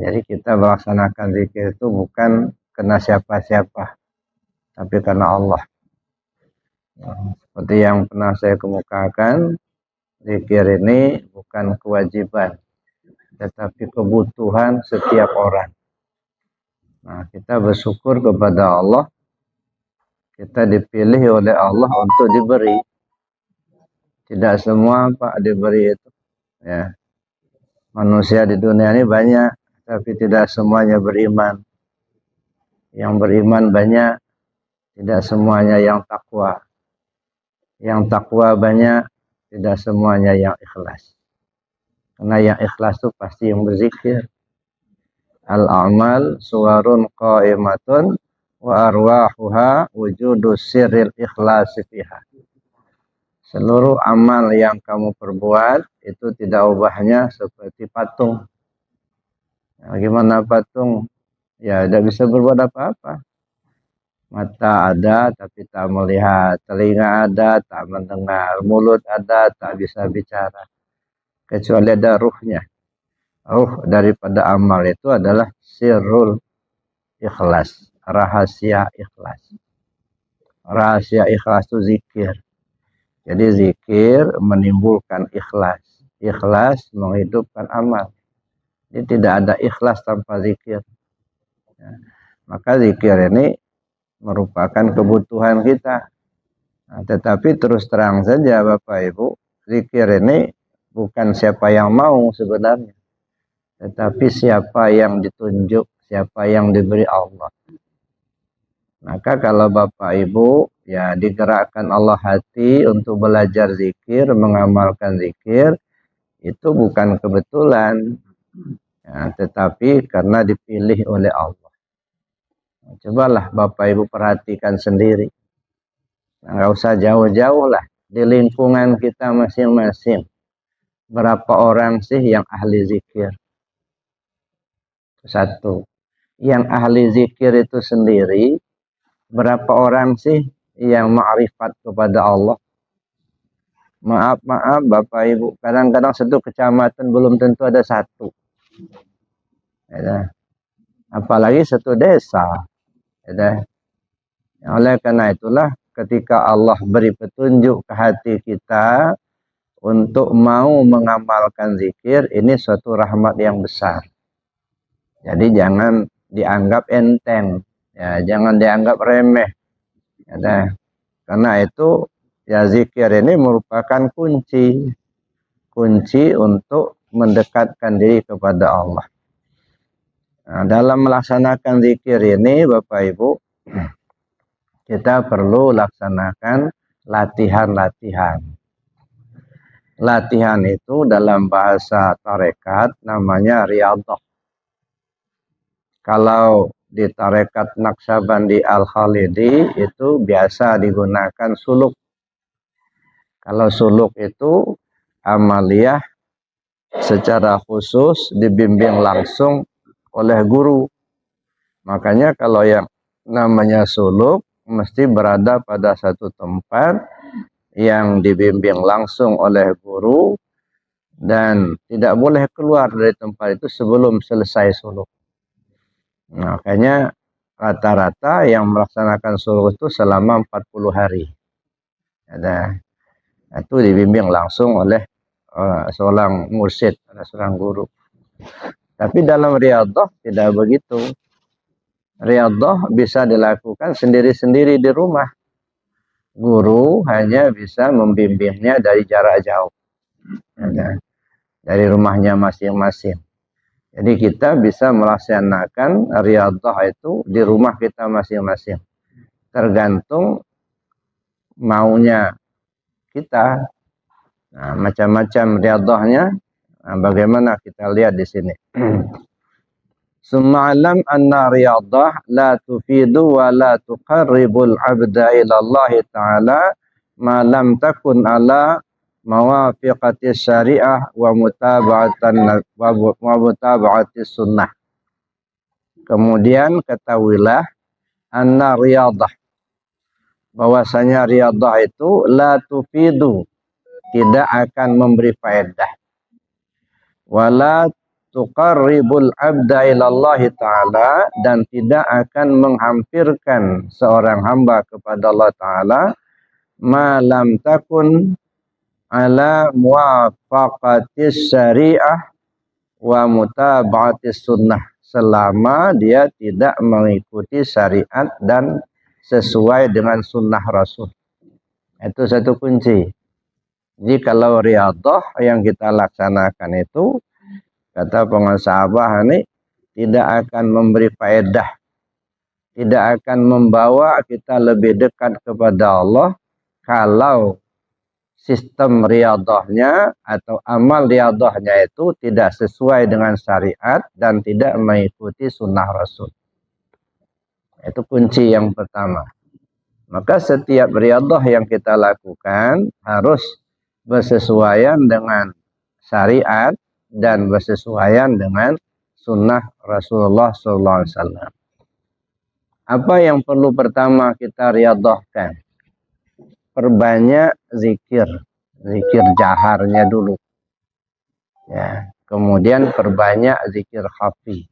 Jadi kita melaksanakan zikir itu bukan karena siapa-siapa, tapi karena Allah. Seperti yang pernah saya kemukakan, zikir ini bukan kewajiban, tetapi kebutuhan setiap orang. Nah, kita bersyukur kepada Allah, kita dipilih oleh Allah untuk diberi. Tidak semua Pak diberi itu. Ya. Manusia di dunia ini banyak, tapi tidak semuanya beriman. Yang beriman banyak, tidak semuanya yang takwa. Yang takwa banyak, tidak semuanya yang ikhlas. Karena yang ikhlas itu pasti yang berzikir. Al-a'mal suwarun qa'imatun wa arwahuha wujudus sirril ikhlasi fiha. Seluruh amal yang kamu perbuat itu tidak ubahnya seperti patung. Bagaimana patung? Ya, tidak bisa berbuat apa-apa. Mata ada tapi tak melihat, telinga ada tak mendengar, mulut ada tak bisa bicara. Kecuali ada ruhnya. Ruh daripada amal itu adalah sirrul ikhlas, rahasia ikhlas. Rahasia ikhlas itu zikir. Jadi zikir menimbulkan ikhlas. Ikhlas menghidupkan amal. Jadi tidak ada ikhlas tanpa zikir. Ya. Maka zikir ini merupakan kebutuhan kita. Nah, tetapi terus terang saja Bapak Ibu, zikir ini bukan siapa yang mau sebenarnya. Tetapi siapa yang ditunjuk, siapa yang diberi Allah. Maka kalau Bapak Ibu ya digerakkan Allah hati untuk belajar zikir, mengamalkan zikir, itu bukan kebetulan, ya, tetapi karena dipilih oleh Allah. Nah, cobalah Bapak Ibu perhatikan sendiri. Nah, nggak usah jauh-jauh lah, di lingkungan kita masing-masing. Berapa orang sih yang ahli zikir? Satu. Yang ahli zikir itu sendiri, berapa orang sih yang ma'rifat kepada Allah? Maaf Bapak Ibu, kadang-kadang satu kecamatan belum tentu ada satu. Ya, apalagi satu desa. Ya, oleh karena itulah ketika Allah beri petunjuk ke hati kita untuk mau mengamalkan zikir, ini suatu rahmat yang besar. Jadi jangan dianggap enteng, ya, jangan dianggap remeh. Ya, karena itu ya zikir ini merupakan kunci untuk mendekatkan diri kepada Allah. Nah, dalam melaksanakan zikir ini Bapak Ibu, kita perlu laksanakan latihan-latihan. Latihan itu dalam bahasa tarekat namanya riyadhah. Kalau di tarekat Naqsyabandi Al-Khalidi itu biasa digunakan suluk. Kalau suluk itu amaliyah secara khusus dibimbing langsung oleh guru. Makanya kalau yang namanya suluk mesti berada pada satu tempat yang dibimbing langsung oleh guru dan tidak boleh keluar dari tempat itu sebelum selesai suluk. Makanya rata-rata yang melaksanakan suluk itu selama 40 hari. Itu dibimbing langsung oleh seorang mursyid, seorang guru. Tapi dalam riyadhah tidak begitu. Riyadhah bisa dilakukan sendiri-sendiri di rumah. Guru hanya bisa membimbingnya dari jarak jauh. Dari rumahnya masing-masing. Jadi kita bisa melaksanakan riyadhah itu di rumah kita masing-masing. Tergantung maunya kita. Nah, macam-macam riyadhahnya. Nah, bagaimana kita lihat di sini. Suma'alam anna riyadhah la tufidu wa la tuqarribul abda ila Allah ta'ala ma lam takun ala mawafiqati syariah wa mutaba'ati sunnah. Kemudian ketahuilah anna riyadhah, bahwasanya riyadhah itu la tufidu, tidak akan memberi faedah, wala tuqarribul abda ilallahi ta'ala, dan tidak akan menghampirkan seorang hamba kepada Allah Ta'ala, ma lam takun ala muwafaqatis syariah wa mutaba'atis sunnah, selama dia tidak mengikuti syariat dan sesuai dengan sunnah Rasul. Itu satu kunci. Jadi kalau riyadhah yang kita laksanakan itu, kata pengusaha ini, tidak akan memberi faedah, tidak akan membawa kita lebih dekat kepada Allah kalau sistem riyadhahnya atau amal riyadhahnya itu tidak sesuai dengan syariat dan tidak mengikuti sunnah Rasul. Itu kunci yang pertama. Maka setiap riyadhah yang kita lakukan harus bersesuaian dengan syariat dan bersesuaian dengan sunnah Rasulullah SAW. Apa yang perlu pertama kita riyadhahkan? Perbanyak zikir jaharnya dulu. Ya, kemudian perbanyak zikir khafi.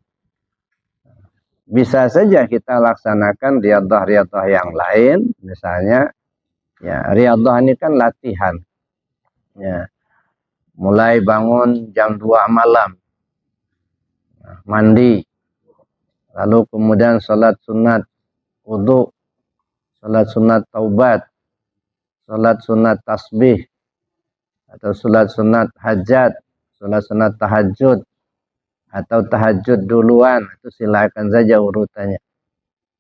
Bisa saja kita laksanakan riyadhah yang lain, misalnya ya riyadhah ini kan latihan. Ya. Mulai bangun jam 2 malam, mandi, lalu kemudian salat sunat wudu, salat sunat taubat, salat sunat tasbih, atau salat sunat hajat, salat sunat tahajud, atau tahajud duluan, itu silakan saja urutannya.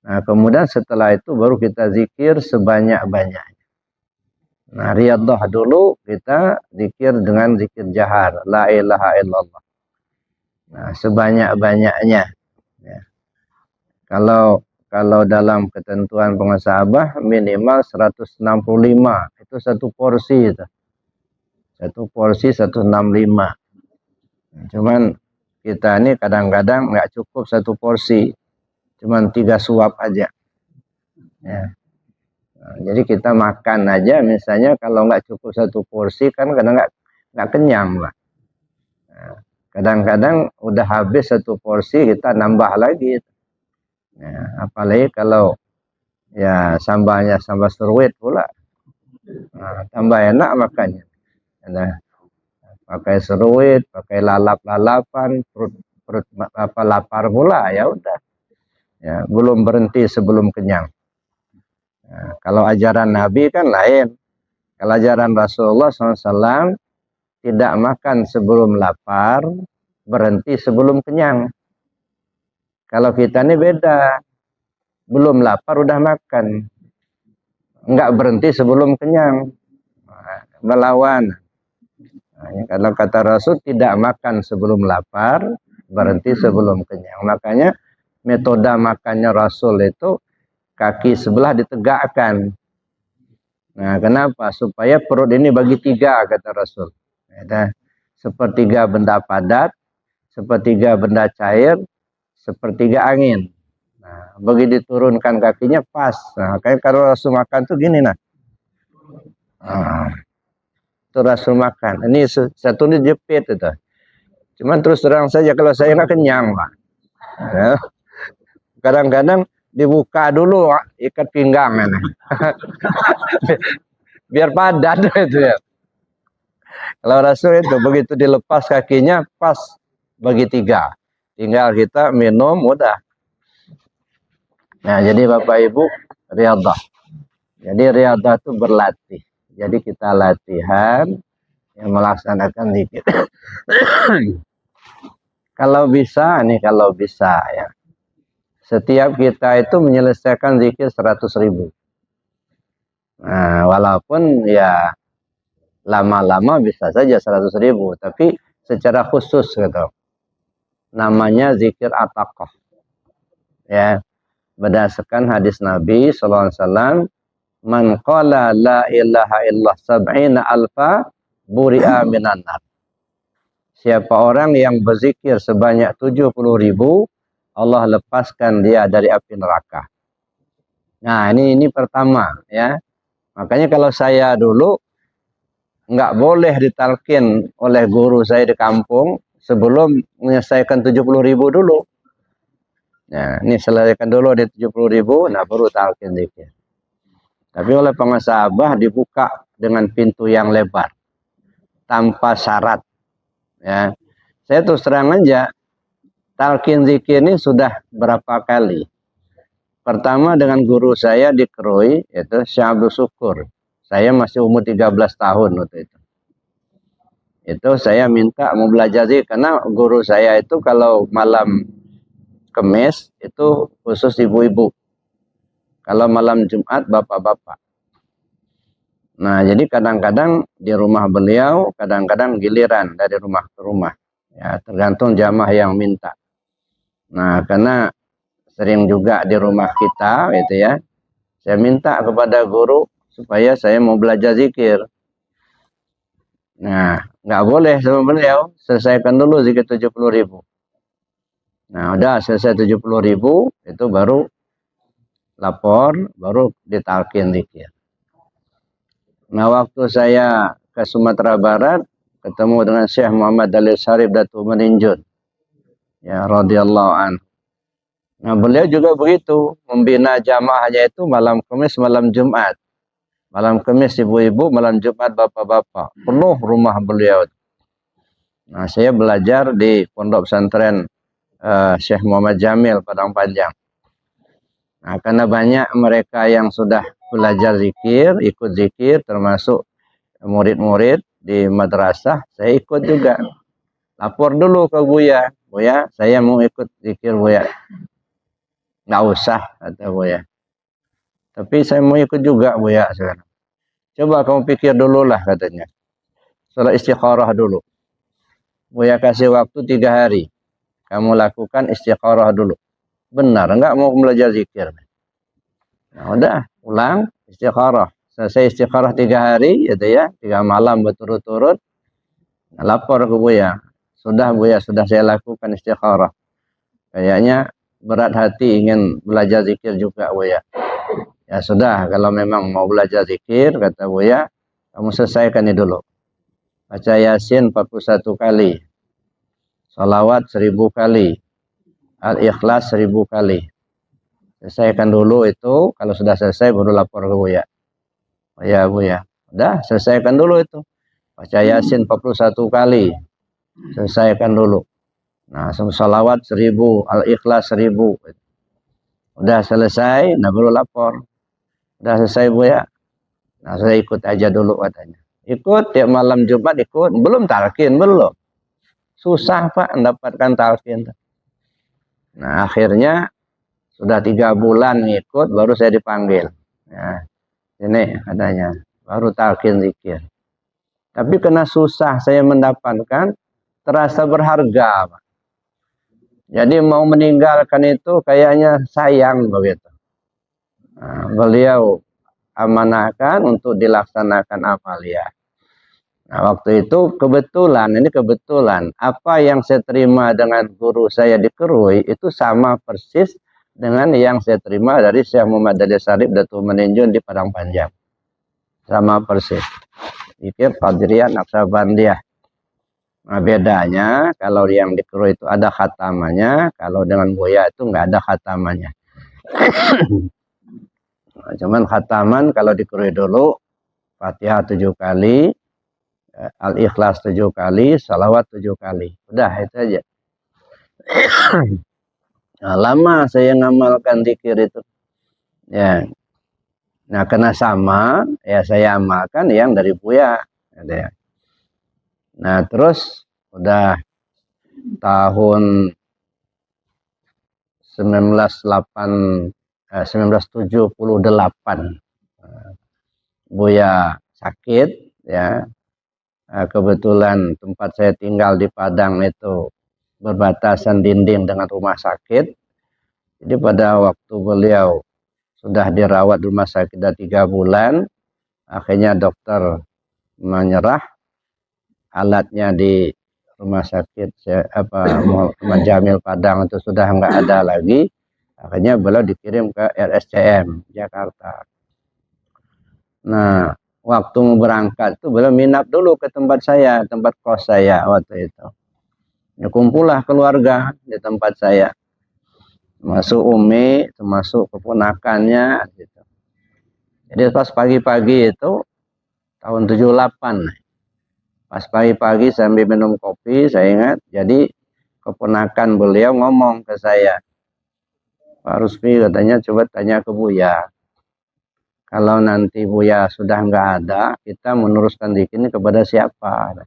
Nah, kemudian setelah itu baru kita zikir sebanyak-banyaknya. Nah, riyadhah dulu kita zikir dengan zikir jahar, la ilaha illallah. Nah, sebanyak-banyaknya. Ya. Kalau dalam ketentuan pengusaha minimal 165, itu satu porsi itu. Satu porsi 165. Cuman kita ini kadang-kadang nggak cukup satu porsi, cuman 3 suap aja. Ya. Nah, jadi kita makan aja, misalnya kalau nggak cukup satu porsi kan kadang nggak kenyang lah. Nah, kadang-kadang udah habis satu porsi kita nambah lagi. Nah, apalagi kalau ya sambalnya sambal seruit pula, nah, tambah enak makannya. Nah, pakai seruit, pakai lalap-lalapan, perut apa lapar pula, ya udah. Ya, belum berhenti sebelum kenyang. Nah, kalau ajaran Nabi kan lain. Kalau ajaran Rasulullah SAW tidak makan sebelum lapar, berhenti sebelum kenyang. Kalau kita ini beda. Belum lapar udah makan. Enggak berhenti sebelum kenyang. Nah, melawan. Nah, kalau kata Rasul tidak makan sebelum lapar, berhenti sebelum kenyang. Makanya metode makannya Rasul itu kaki sebelah ditegakkan. Nah, kenapa? Supaya perut ini bagi 3, kata Rasul. Ada sepertiga benda padat, sepertiga benda cair, sepertiga angin. Nah, begitu diturunkan kakinya pas. Nah, kayak kalau Rasul makan tuh gini nah. Itu Rasul makan. Ini satu ini jepit itu. Cuman terus terang saja kalau saya nggak kenyang, Pak. Ya. Kadang-kadang dibuka dulu ikat pinggang biar padat itu ya. Kalau Rasul itu begitu dilepas kakinya pas bagi 3, tinggal kita minum udah. Nah, jadi Bapak Ibu, riyadhah. Jadi riyadhah itu berlatih. Jadi kita latihan yang melaksanakan zikir. Kalau bisa ya. Setiap kita itu menyelesaikan zikir 100.000. Nah, walaupun ya lama-lama bisa saja 100.000, tapi secara khusus gitu. Namanya zikir ataqah. Ya, berdasarkan hadis Nabi SAW, man qala la ilaha illallah sab'ina alfa buri'a minan nar. Siapa orang yang berzikir sebanyak 70.000, Allah lepaskan dia dari api neraka. Nah, ini pertama ya. Makanya kalau saya dulu nggak boleh ditalkin oleh guru saya di kampung, sebelum menyelesaikan 70.000 dulu. Nah, ini selesaikan dulu di 70.000, nah baru talqin zikir. Tapi oleh pengasabah dibuka dengan pintu yang lebar, tanpa syarat. Ya, saya terus terang aja, talqin zikir ini sudah berapa kali. Pertama dengan guru saya di Krui, yaitu Syekh Abdul Syukur. Saya masih umur 13 tahun waktu itu. Itu saya minta mau belajar zikir, karena guru saya itu kalau malam Kemis itu khusus ibu-ibu. Kalau malam Jumat bapak-bapak. Nah, jadi kadang-kadang di rumah beliau, kadang-kadang giliran dari rumah ke rumah. Ya, tergantung jamaah yang minta. Nah, karena sering juga di rumah kita, gitu ya. Saya minta kepada guru supaya saya mau belajar zikir. Nah, nggak boleh sama beliau, selesaikan dulu zikir 70.000. Nah, udah selesai 70.000, itu baru lapor, baru ditalqin zikir. Nah, waktu saya ke Sumatera Barat, ketemu dengan Syekh Muhammad Dalil Syarif Datu Meninjun. Ya, radhiyallahu anhu. Nah, beliau juga begitu, membina jamaahnya itu malam Kamis, malam Jumat. Malam Kamis ibu-ibu, malam Jumat bapak-bapak. Penuh rumah beliau. Nah, saya belajar di Pondok Pesantren Syekh Muhammad Jamil Padang Panjang. Nah, karena banyak mereka yang sudah belajar zikir, ikut zikir, termasuk murid-murid di madrasah, saya ikut juga. Lapor dulu ke Buya. Buya, saya mau ikut zikir Buya. Nggak usah, kata Buya. Tapi saya mau ikut juga Buya sekarang. Coba kamu pikir dulu lah, katanya. Salat istikharah dulu. Buya kasih waktu 3 hari. Kamu lakukan istikharah dulu. Benar, enggak mau belajar zikir. Nah, udah, ulang istikharah. Selesai istikharah 3 hari, gitu ya. 3 malam berturut-turut. Nah, lapor ke Buya. Sudah Buya, sudah saya lakukan istikharah. Kayaknya berat hati ingin belajar zikir juga Buya. Ya sudah, kalau memang mau belajar zikir, kata Buya, kamu selesaikan ini dulu. Baca Yasin 41 kali. Salawat 1000 kali. Al-Ikhlas 1000 kali. Selesaikan dulu itu. Kalau sudah selesai baru lapor ke Buya. Ya Buya. Udah selesaikan dulu itu. Baca Yasin 41 kali. Selesaikan dulu. Nah, salawat 1000. Al-Ikhlas 1000. Udah selesai. Nah baru lapor. Udah selesai Buya. Nah saya ikut aja dulu katanya. Ikut tiap malam Jumat ikut. Belum talqin, belum. Susah Pak mendapatkan talqin. Nah akhirnya sudah 3 bulan ngikut baru saya dipanggil. Nah, ini katanya baru talqin zikir. Tapi karena susah saya mendapatkan, terasa berharga Pak. Jadi mau meninggalkan itu kayaknya sayang begitu. Nah, beliau amanahkan untuk dilaksanakan amalia. Nah, waktu itu kebetulan, apa yang saya terima dengan guru saya di Kerui itu sama persis dengan yang saya terima dari Syekh Muhammad Dalil Syarif Datu Meninjun di Padang Panjang. Sama persis. Zikir Qadiriyah Naqsabandiyah. Nah, bedanya kalau yang di Kerui itu ada khatamannya, kalau dengan Buya itu nggak ada khatamannya. Nah, cuman khataman kalau di Kerui dulu Fatihah 7 kali, Al-Ikhlas 7 kali, salawat 7 kali. Udah itu aja. Nah, lama saya ngamalkan zikir itu. Ya. Nah, karena sama, ya saya amalkan yang dari Buya. Nah, terus udah tahun 1978 Buya sakit, ya. Kebetulan tempat saya tinggal di Padang itu berbatasan dinding dengan rumah sakit. Jadi pada waktu beliau sudah dirawat di rumah sakit 3 bulan, akhirnya dokter menyerah, alatnya di rumah sakit Muhammad Jamil Padang itu sudah nggak ada lagi. Akhirnya beliau dikirim ke RSCM Jakarta. Nah, waktu mau berangkat itu beliau minap dulu ke tempat saya, tempat kos saya waktu itu. Ya, kumpullah keluarga di tempat saya. Termasuk Umi, termasuk keponakannya gitu. Jadi pas pagi-pagi itu tahun 78. Pas pagi-pagi sambil minum kopi, saya ingat. Jadi keponakan beliau ngomong ke saya, Pak Ruspi katanya coba tanya ke Buya. Kalau nanti Buya sudah nggak ada, kita meneruskan zikir ini kepada siapa?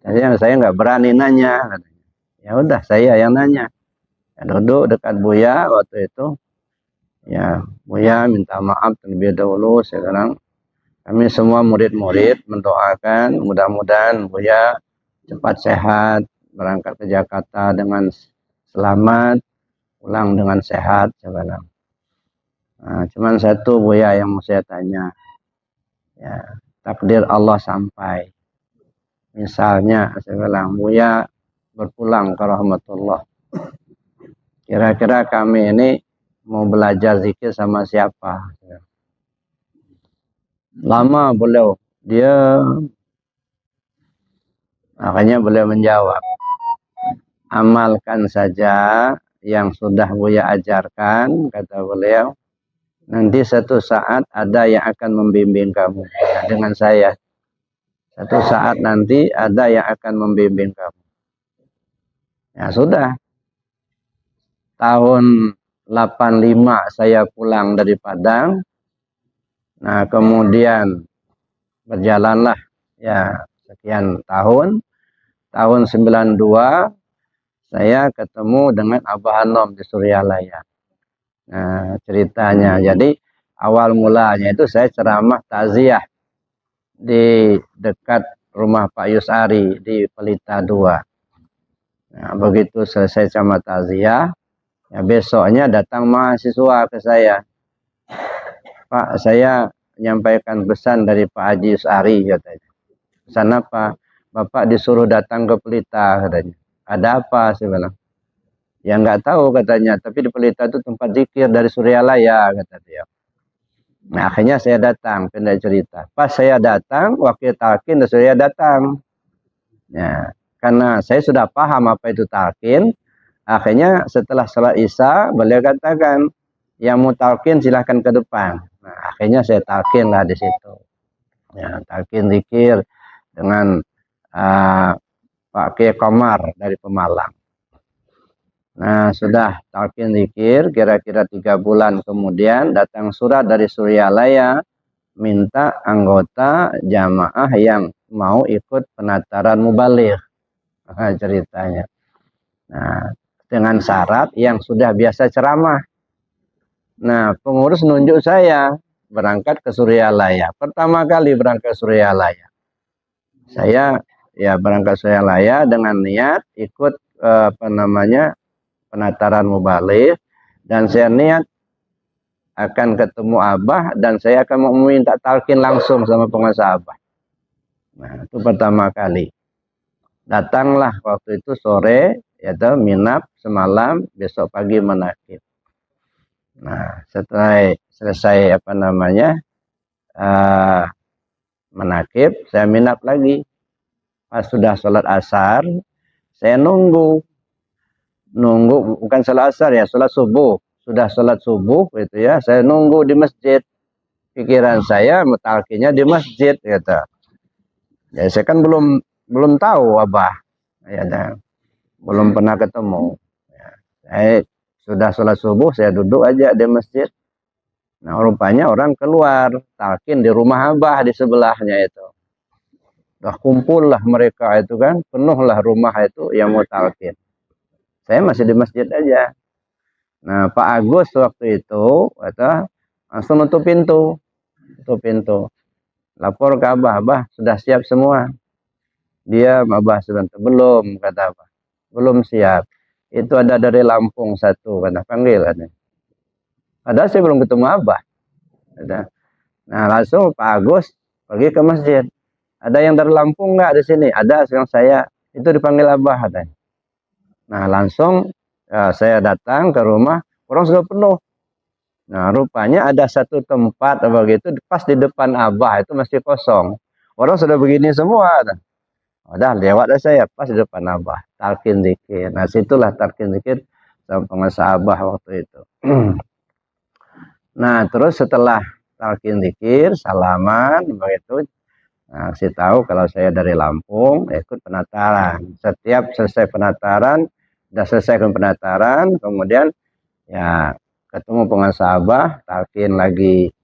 Jadi saya nggak berani nanya. Katanya. Ya udah saya yang nanya. Ya, duduk dekat Buya waktu itu. Ya Buya minta maaf terlebih dahulu. Sekarang kami semua murid-murid mendoakan mudah-mudahan Buya cepat sehat, berangkat ke Jakarta dengan selamat, pulang dengan sehat. Sekarang. Nah, cuman satu Buya yang mau saya tanya. Ya, takdir Allah sampai. Misalnya saya bilang Buya berpulang ke rahmatullah. Kira-kira kami ini mau belajar zikir sama siapa? Lama beliau dia makanya beliau menjawab, amalkan saja yang sudah Buya ajarkan, kata beliau. Nanti satu saat ada yang akan membimbing kamu. Nah, dengan saya. Satu saat nanti ada yang akan membimbing kamu. Ya sudah. Tahun 85 saya pulang dari Padang. Nah kemudian berjalanlah ya sekian tahun. Tahun 92 saya ketemu dengan Abah Hanom di Suryalaya. Nah ceritanya. Jadi awal mulanya itu saya ceramah takziah di dekat rumah Pak Yusari di Pelita 2. Nah, begitu selesai ceramah takziah, ya besoknya datang mahasiswa ke saya. Pak, saya menyampaikan pesan dari Pak Haji Yusari katanya. Pesan apa? Bapak disuruh datang ke Pelita katanya. Ada apa? Saya bilang. Ya nggak tahu katanya, tapi di Pelita itu tempat zikir dari Suryalaya kata dia. Nah akhirnya saya datang, pindah cerita. Pas saya datang, wakil talqin dan saya datang. Ya, karena saya sudah paham apa itu talqin, akhirnya setelah salat Isya, beliau katakan, yang mau talqin silahkan ke depan. Nah, akhirnya saya talqin lah di situ. Ya, talqin zikir dengan Pak Kiai Komar dari Pemalang. Nah, sudah talqin zikir, kira-kira 3 bulan kemudian datang surat dari Suryalaya minta anggota jamaah yang mau ikut penataran mubaligh. Nah, ceritanya. Nah, dengan syarat yang sudah biasa ceramah. Nah, pengurus nunjuk saya berangkat ke Suryalaya. Pertama kali berangkat ke Suryalaya. Saya ya berangkat ke Suryalaya dengan niat ikut penataran mubaligh dan saya niat akan ketemu Abah dan saya akan meminta talqin langsung sama penguasa Abah. Nah, itu pertama kali. Datanglah waktu itu sore, yaitu minap semalam, besok pagi menakib. Nah, setelah selesai menakib, saya minap lagi. Pas sudah sholat asar, saya nunggu bukan sholat asar ya, sholat subuh. Sudah sholat subuh gitu ya, saya nunggu di masjid. Pikiran saya talqinnya di masjid gitu. Ya saya kan belum tahu Abah, ya, belum pernah ketemu. Ya, saya sudah sholat subuh, saya duduk aja di masjid. Nah rupanya orang keluar talqin di rumah Abah di sebelahnya itu. Udah kumpul lah mereka itu kan, penuhlah rumah itu yang mau talqin. Saya masih di masjid aja. Nah Pak Agus waktu itu langsung nutup pintu. Lapor ke Abah sudah siap semua. Dia Abah sebentar, belum kata Abah. Belum siap. Itu ada dari Lampung satu, kata panggil katanya. Padahal saya belum ketemu Abah. Nah langsung Pak Agus pergi ke masjid. Ada yang dari Lampung nggak di sini? Ada yang saya. Itu dipanggil Abah katanya. Nah langsung saya datang ke rumah, orang sudah penuh. Nah rupanya ada satu tempat begitu pas di depan Abah itu masih kosong. Orang sudah begini semua. Udah lewat dah saya pas di depan Abah. Talqin zikir. Nah situlah talqin zikir sama penguasa Abah waktu itu. Nah terus setelah talqin zikir, salaman, begitu. Nah, kasih tahu kalau saya dari Lampung ikut penataran. Setiap selesai penataran, udah selesai penataran, kemudian ya ketemu penguasa Abah, talqin lagi.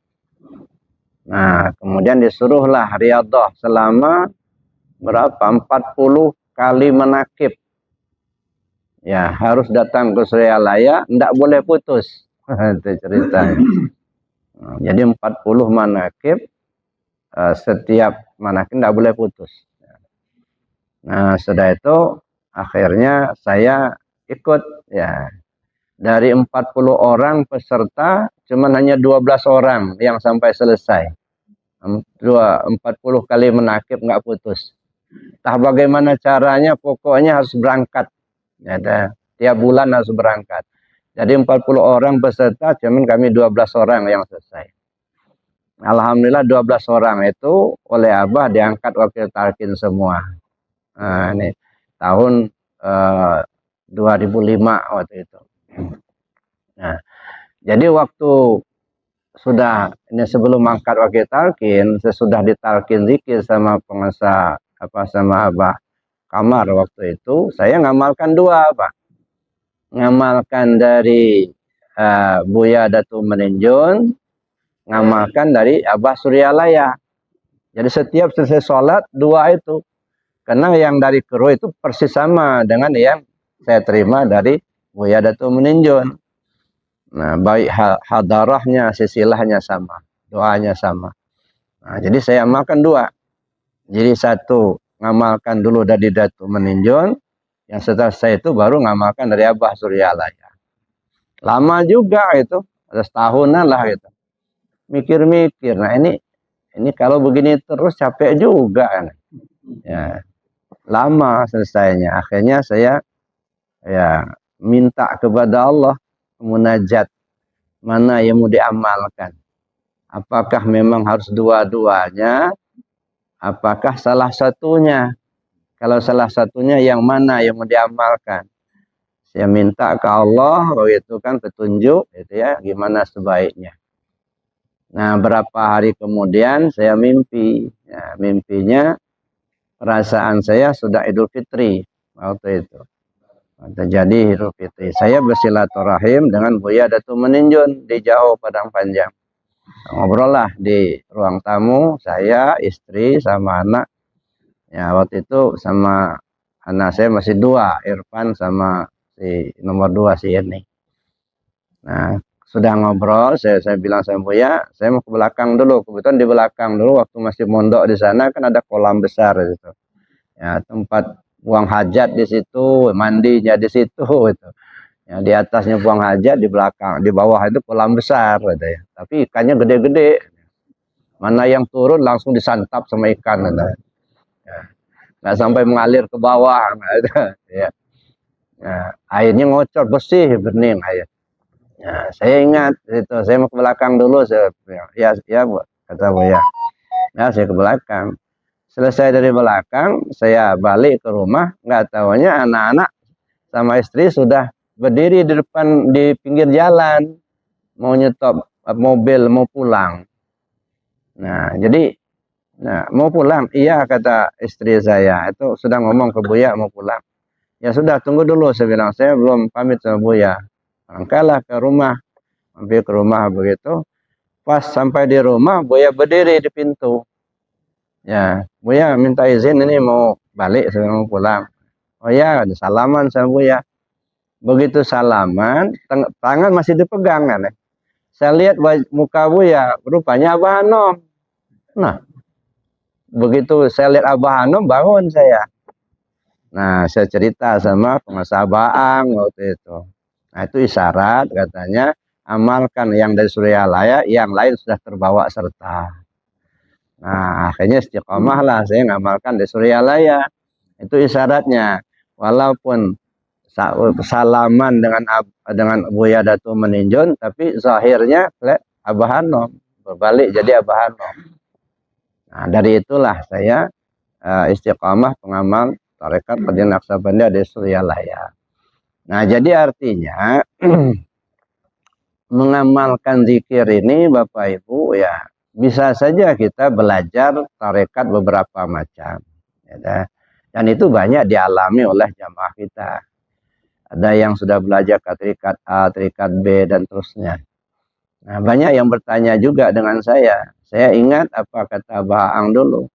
Nah, kemudian disuruhlah riyadhah selama berapa? 40 kali menakib. Ya, harus datang ke Suryalaya, enggak boleh putus. Itu ceritanya. Nah, jadi 40 manakib, setiap manakib enggak boleh putus. Nah, setelah itu akhirnya saya ikut ya. Dari 40 orang peserta cuman hanya 12 orang yang sampai selesai. 40 kali menakib enggak putus. Entah bagaimana caranya, pokoknya harus berangkat. Ya, tiap bulan harus berangkat. Jadi 40 orang peserta, cuman kami 12 orang yang selesai. Alhamdulillah 12 orang itu oleh Abah diangkat wakil talqin semua. Nah, ini tahun 2005 waktu itu. Nah, jadi waktu sudah ini sebelum angkat wakil talqin, sesudah ditalqin zikir sama penguasa sama Abah Kamar waktu itu, saya ngamalkan dua, Pak. Ngamalkan dari Buya Datu Meninjun, ngamalkan dari Abah Suryalaya. Jadi setiap selesai sholat, dua itu. Karena yang dari Kero itu persis sama dengan yang saya terima dari Buya Datu Meninjun. Nah, baik hadarahnya, sisilahnya sama, doanya sama. Nah, jadi saya amalkan dua. Jadi satu ngamalkan dulu dari Datu Meninjun, yang setelah saya itu baru ngamalkan dari Abah Suryalaya. Lama juga itu, ada setahunan lah gitu. Mikir-mikir, nah ini kalau begini terus capek juga kan. Ya, lama selesainya. Akhirnya saya ya minta kepada Allah munajat mana yang mau diamalkan. Apakah memang harus dua-duanya? Apakah salah satunya? Kalau salah satunya yang mana yang mau diamalkan? Saya minta ke Allah, begitu kan petunjuk, itu ya, gimana sebaiknya. Nah, berapa hari kemudian saya mimpi. Ya, mimpinya perasaan saya sudah Idul Fitri waktu itu. Terjadi Idul Fitri. Saya bersilaturahim dengan Buya Datu Meninjun di Jauh Padang Panjang. Ngobrol lah di ruang tamu, saya, istri, sama anak. Ya, waktu itu sama anak saya masih dua, Irfan sama si nomor 2 si ini. Nah, sudah ngobrol, saya bilang sama Buya, saya mau ke belakang dulu. Kebetulan di belakang dulu waktu masih mondok di sana kan ada kolam besar gitu. Ya, tempat buang hajat di situ, mandinya di situ gitu. Ya, di atasnya buang hajat, di belakang, di bawah itu kolam besar gitu ya. Tapi ikannya gede-gede. Mana yang turun langsung disantap sama ikan gitu. Ya. Nggak sampai mengalir ke bawah gitu. Ya. Nah, airnya ngocor bersih bening air. Nah, saya ingat itu, saya mau ke belakang dulu. Ya, Bu, kata Buya. Ya, saya ke belakang. Selesai dari belakang, saya balik ke rumah. Nggak tahunya anak-anak sama istri sudah berdiri di depan di pinggir jalan, mau nyetop mobil mau pulang. Nah, jadi, mau pulang. Iya, kata istri saya. Itu sudah ngomong ke Buya mau pulang. Ya sudah, tunggu dulu, saya bilang. Saya belum pamit sama Buya. Angkalah ke rumah. Hampir ke rumah begitu. Pas sampai di rumah, Buya berdiri di pintu. Ya, Buya minta izin ini mau balik, saya mau pulang. Oh ya, ada salaman sama Buya. Begitu salaman, tangan masih dipegang kan. Saya lihat muka Buya, rupanya Abah Hanom. Nah, begitu saya lihat Abah Hanom, bangun saya. Nah, saya cerita sama pengusaha Baang waktu itu. Nah, itu isyarat katanya, amalkan yang dari Suryalaya, yang lain sudah terbawa serta. Nah, akhirnya istiqomah lah saya ngamalkan dari Suryalaya. Itu isyaratnya. Walaupun salaman dengan Buya Datu Meninjun, tapi zahirnya Abah Hanom. Berbalik jadi Abah Hanom. Nah, dari itulah saya istiqamah pengamal tarekat Qadiriyah Naqsabandiyah di Suryalaya. Nah, jadi artinya mengamalkan zikir ini Bapak Ibu ya bisa saja kita belajar tarekat beberapa macam. Ya, dan itu banyak dialami oleh jamaah kita. Ada yang sudah belajar ke terikat A, terikat B, dan terusnya. Nah, banyak yang bertanya juga dengan saya. Saya ingat apa kata Baang dulu.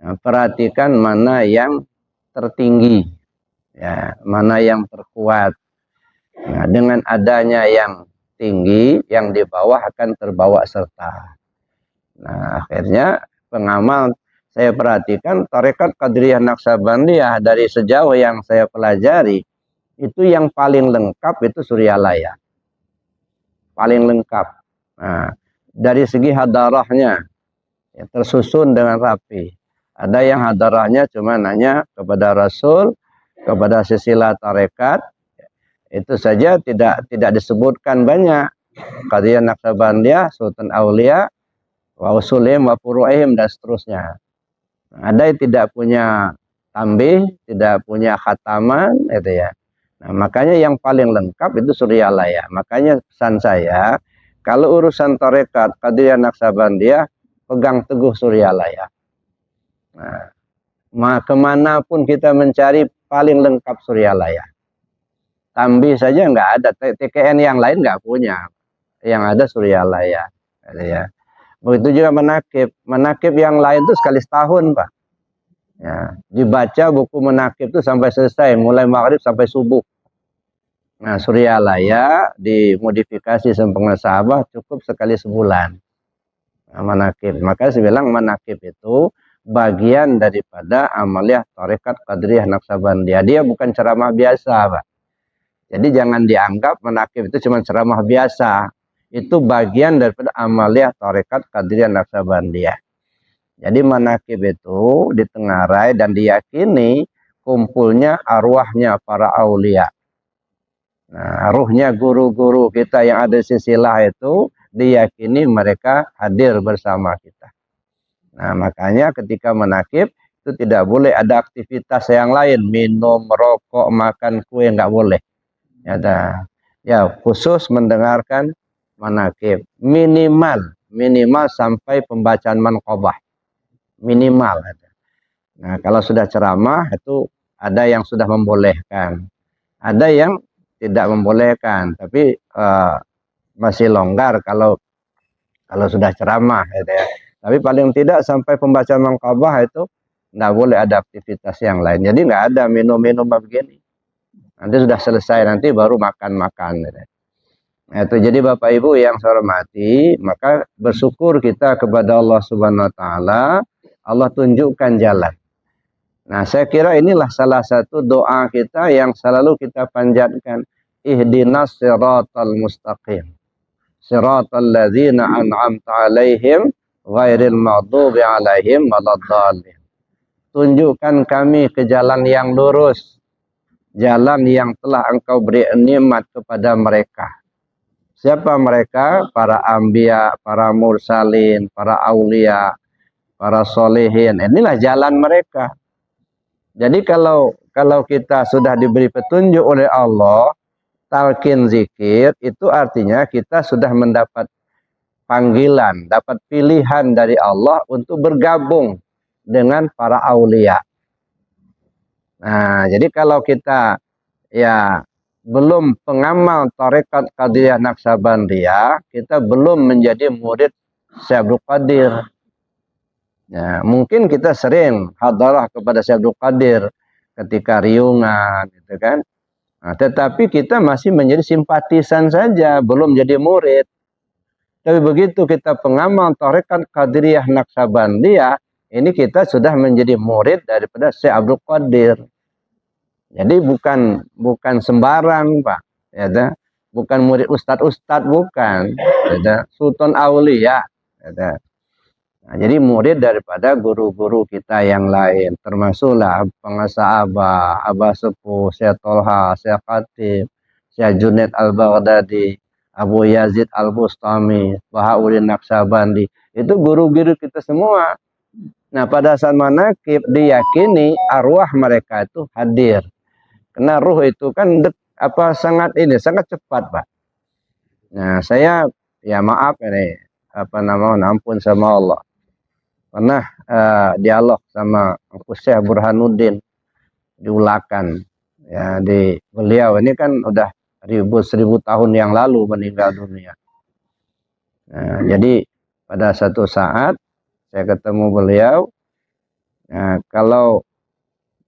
Nah, perhatikan mana yang tertinggi, ya, mana yang terkuat. Nah, dengan adanya yang tinggi, yang di bawah akan terbawa serta. Nah, akhirnya pengamal saya perhatikan tarekat Qadiriyah Naqsabandiyah dari sejauh yang saya pelajari itu yang paling lengkap itu Suryalaya. Paling lengkap. Nah, dari segi hadarahnya ya, tersusun dengan rapi. Ada yang hadarahnya cuma nanya kepada Rasul, kepada silsilah tarekat, itu saja tidak disebutkan banyak. Qadiriyah Naqsabandiyah, Sultan Aulia, wa usulim wa furu'ihim dan seterusnya. Ada yang tidak punya tambih, tidak punya khataman, itu ya. Nah, makanya yang paling lengkap itu Suryalaya. Makanya pesan saya, kalau urusan tarekat Qadiriyah Naqsabandiyah, pegang teguh Suryalaya. Nah, kemanapun kita mencari paling lengkap Suryalaya. Tambih saja nggak ada, TKN yang lain nggak punya. Yang ada Suryalaya. Ya. Begitu juga menakib. Menakib yang lain itu sekali setahun, Pak. Ya, dibaca buku menakib itu sampai selesai, mulai maghrib sampai subuh. Nah, Suryalaya dimodifikasi sempurna sahabat cukup sekali sebulan. Nah, manakib. Maka saya bilang manakib itu bagian daripada amaliyah tarekat Qadiriyah Naqsabandiyah. Dia bukan ceramah biasa, Pak. Jadi jangan dianggap manakib itu cuma ceramah biasa. Itu bagian daripada amaliyah tarekat Qadiriyah Naqsabandiyah. Jadi manakib itu ditengarai dan diyakini kumpulnya arwahnya para aulia. Nah, ruhnya guru-guru kita yang ada di silsilah itu diyakini mereka hadir bersama kita. Nah, makanya ketika manakib itu tidak boleh ada aktivitas yang lain, minum, merokok, makan kue, nggak boleh. Ya, khusus mendengarkan manakib minimal sampai pembacaan manqabah minimal. Nah, kalau sudah ceramah itu ada yang sudah membolehkan, ada yang tidak membolehkan, tapi masih longgar kalau sudah ceramah, gitu ya. Tapi paling tidak sampai pembacaan manqabah itu nggak boleh ada aktivitas yang lain. Jadi nggak ada minum-minum begini. Nanti sudah selesai, nanti baru makan-makan. Nah, itu jadi Bapak Ibu yang saya hormati, maka bersyukur kita kepada Allah Subhanahu wa taala, Allah tunjukkan jalan. Nah, saya kira inilah salah satu doa kita yang selalu kita panjatkan, ihdinas siratal mustaqim. Siratal ladzina an'amta 'alaihim ghairil maghdubi 'alaihim waladdallin. Tunjukkan kami ke jalan yang lurus, jalan yang telah engkau beri nikmat kepada mereka. Siapa mereka? Para anbiya, para mursalin, para aulia, para solehin. Inilah jalan mereka. Jadi kalau kita sudah diberi petunjuk oleh Allah, talqin zikir, itu artinya kita sudah mendapat panggilan, dapat pilihan dari Allah untuk bergabung dengan para aulia. Nah, jadi kalau kita ya belum pengamal tarekat Qadiriyah Naqsabandiyah, kita belum menjadi murid Syekh Abdul Qadir. Ya, mungkin kita sering hadarah kepada Syekh Abdul Qadir ketika riungan, gitu kan. Nah, tetapi kita masih menjadi simpatisan saja, belum jadi murid. Tapi begitu kita pengamal tarekat Qadiriyah Naqsabandiyah, ini kita sudah menjadi murid daripada Syekh Abdul Qadir. Jadi bukan sembarang, Pak. Ya, bukan murid ustadz bukan. Ya, Sultan Aulia. Ya, nah, jadi murid daripada guru-guru kita yang lain, termasuklah pengasah Abah Sepuh, Syekh Tolha, Syekh Khatib, Syekh Junaid Al-Baghdadi, Abu Yazid Al-Bustami, Bahauddin Naqsabandi. Itu guru-guru kita semua. Nah, pada saat manakib diyakini arwah mereka itu hadir. Karena ruh itu kan sangat cepat, Pak. Nah, saya ya maaf ini ampun sama Allah. Pernah dialog sama Syekh Burhanuddin diulakan. Ya, beliau ini kan udah seribu tahun yang lalu meninggal dunia. Nah, jadi pada satu saat saya ketemu beliau. Nah, kalau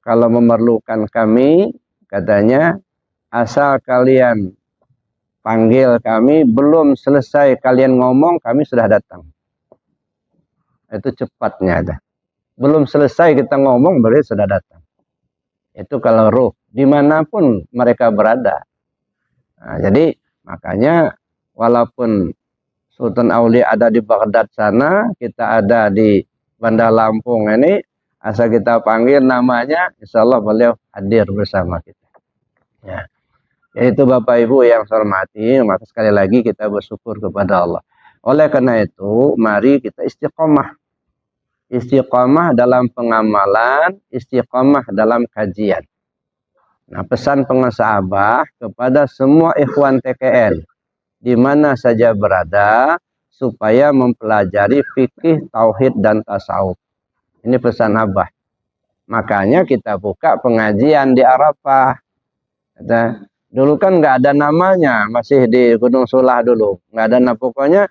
memerlukan kami, katanya, asal kalian panggil kami, belum selesai kalian ngomong, kami sudah datang. Itu cepatnya ada. Belum selesai kita ngomong, beliau sudah datang. Itu kalau ruh, dimanapun mereka berada. Nah, jadi makanya walaupun Sultan Aulia ada di Baghdad sana, kita ada di Bandar Lampung ini, asal kita panggil namanya, insya Allah beliau hadir bersama kita. Ya. Yaitu Bapak Ibu yang saya hormati, maka sekali lagi kita bersyukur kepada Allah. Oleh karena itu, mari kita istiqomah. Istiqomah dalam pengamalan, istiqomah dalam kajian. Nah, pesan pengesabah kepada semua ikhwan TKN, di mana saja berada, supaya mempelajari fikih, tauhid, dan tasawuf. Ini pesan Abah. Makanya kita buka pengajian di Arafah. Dulu kan nggak ada namanya, masih di Gunung Sulah dulu. Nggak ada nama, pokoknya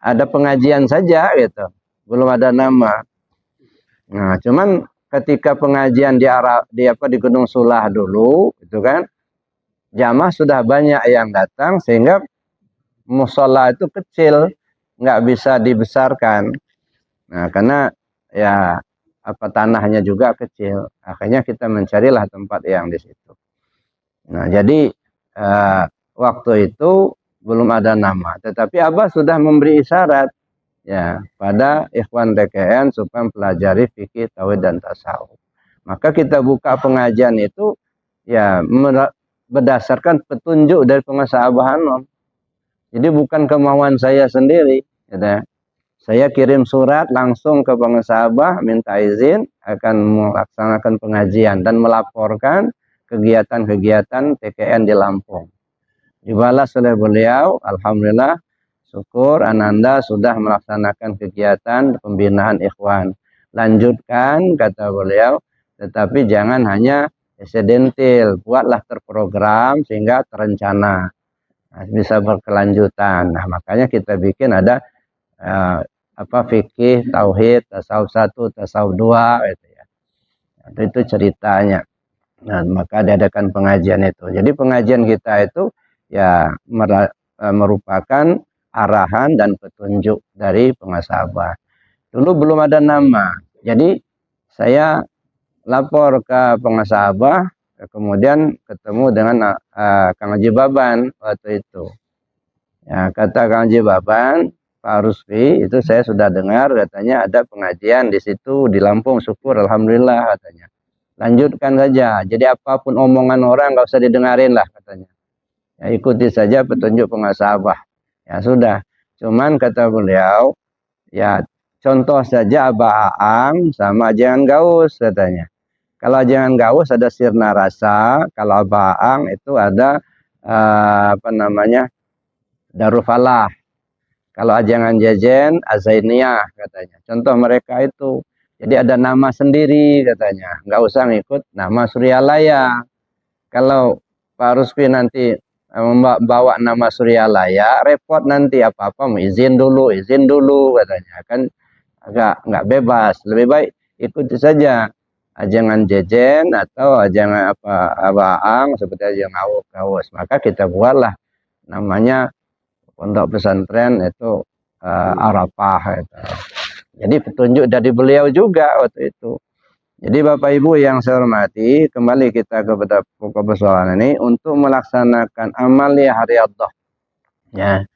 ada pengajian saja gitu. Belum ada nama. Nah, cuman ketika pengajian di Gunung Sulah dulu, itu kan, jamaah sudah banyak yang datang, sehingga musola itu kecil, nggak bisa dibesarkan. Nah, karena ya tanahnya juga kecil, akhirnya kita mencarilah tempat yang di situ. Nah, jadi waktu itu belum ada nama, tetapi Abah sudah memberi isyarat ya pada ikhwan TKN supaya mempelajari fikih, tauhid, dan tasawuf. Maka kita buka pengajian itu ya berdasarkan petunjuk dari pengusaha Abah Anom. Jadi bukan kemauan saya sendiri. Gitu. Saya kirim surat langsung ke pengusaha Abah, minta izin akan melaksanakan pengajian dan melaporkan kegiatan-kegiatan TKN di Lampung. Dibalas oleh beliau, alhamdulillah, syukur Ananda sudah melaksanakan kegiatan pembinaan ikhwan. Lanjutkan, kata beliau, tetapi jangan hanya insidentil, buatlah terprogram sehingga terencana. Nah, bisa berkelanjutan. Nah, makanya kita bikin ada fikih, tauhid, tasawuf 1, tasawuf 2 gitu ya. Itu ceritanya. Nah, maka diadakan pengajian itu. Jadi pengajian kita itu ya merupakan arahan dan petunjuk dari pengasabah. Dulu belum ada nama. Jadi saya lapor ke pengasabah, kemudian ketemu dengan Kang Haji Baban waktu itu. Ya, kata Kang Haji Baban, Pak Rusfi, itu saya sudah dengar katanya ada pengajian di situ di Lampung, syukur alhamdulillah katanya. Lanjutkan saja. Jadi apapun omongan orang nggak usah didengarin lah katanya. Ya, ikuti saja petunjuk pengasabah. Ya sudah. Cuman kata beliau, ya contoh saja Abah Aang sama Jangan Gaus katanya. Kalau Jangan Gaus ada Sirna Rasa, kalau Abah Aang itu ada Darul Falah. Kalau Jangan Jejen, Azainiyah katanya. Contoh mereka itu. Jadi ada nama sendiri katanya. Nggak usah ngikut nama Suryalaya. Kalau Pak Rusfi nanti membawa nama Suryalaya, repot nanti apa-apa izin dulu katanya. Kan agak nggak bebas. Lebih baik ikuti saja Jangan Jejen atau Jangan Abaang seperti Jangan Gaus. Maka kita buatlah namanya pondok pesantren itu Arafah itu. Jadi petunjuk dari beliau juga waktu itu. Jadi Bapak Ibu yang saya hormati, kembali kita kepada pokok persoalan ini untuk melaksanakan amaliyah riyadhah. Ya.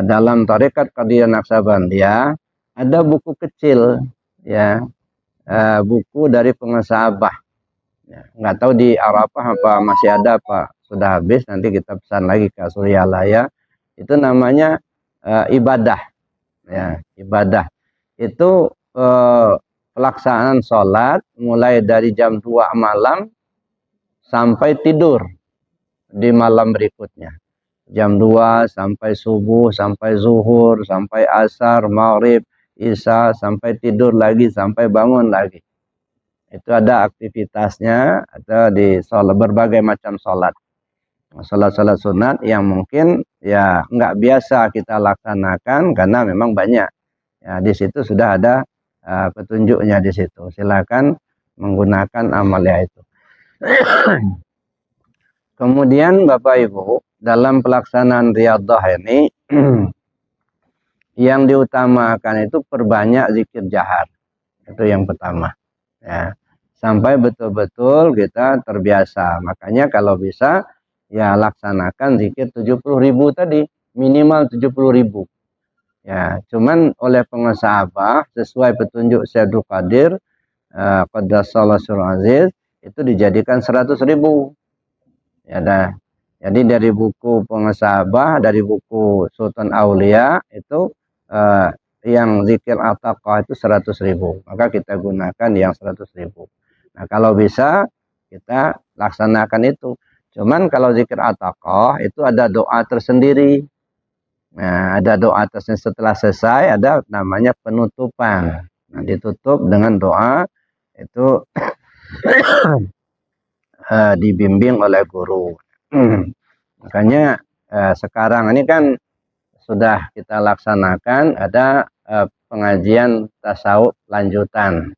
Dalam tarekat Qadiriyah Naqsabandiyah ada buku kecil ya. Buku dari pengesabah. Ya, nggak tahu di Arafah apa masih ada apa sudah habis, nanti kita pesan lagi ke Suryalaya. Itu namanya ibadah. Ya, ibadah. Itu pelaksanaan sholat mulai dari jam 2 malam sampai tidur di malam berikutnya. Jam 2 sampai subuh, sampai zuhur, sampai asar, maghrib, isya, sampai tidur lagi, sampai bangun lagi. Itu ada aktivitasnya, ada di sholat, berbagai macam sholat. Sholat-sholat sunat yang mungkin ya nggak biasa kita laksanakan karena memang banyak. Ya, di situ sudah ada petunjuknya di situ. Silakan menggunakan amalia itu. Kemudian Bapak Ibu, dalam pelaksanaan riyadhah ini yang diutamakan itu perbanyak zikir jahar. Itu yang pertama. Ya. Sampai betul-betul kita terbiasa. Makanya kalau bisa ya laksanakan zikir 70.000 tadi, minimal 70.000. Ya, cuman oleh pengusaha sesuai petunjuk Syekh Abdul Qadir Qaddasallahu Sirruhu Aziz itu dijadikan 100.000. Ya dah. Jadi dari buku pengusaha dari buku Sultan Aulia itu yang zikir at-taqwa itu 100.000. Maka kita gunakan yang 100.000. Nah, kalau bisa kita laksanakan itu. Cuman kalau zikir at-taqwa itu ada doa tersendiri. Nah, ada doa tersendiri setelah selesai, ada namanya penutupan. Nah, ditutup dengan doa itu dibimbing oleh guru. Makanya sekarang ini kan sudah kita laksanakan ada pengajian tasawuf lanjutan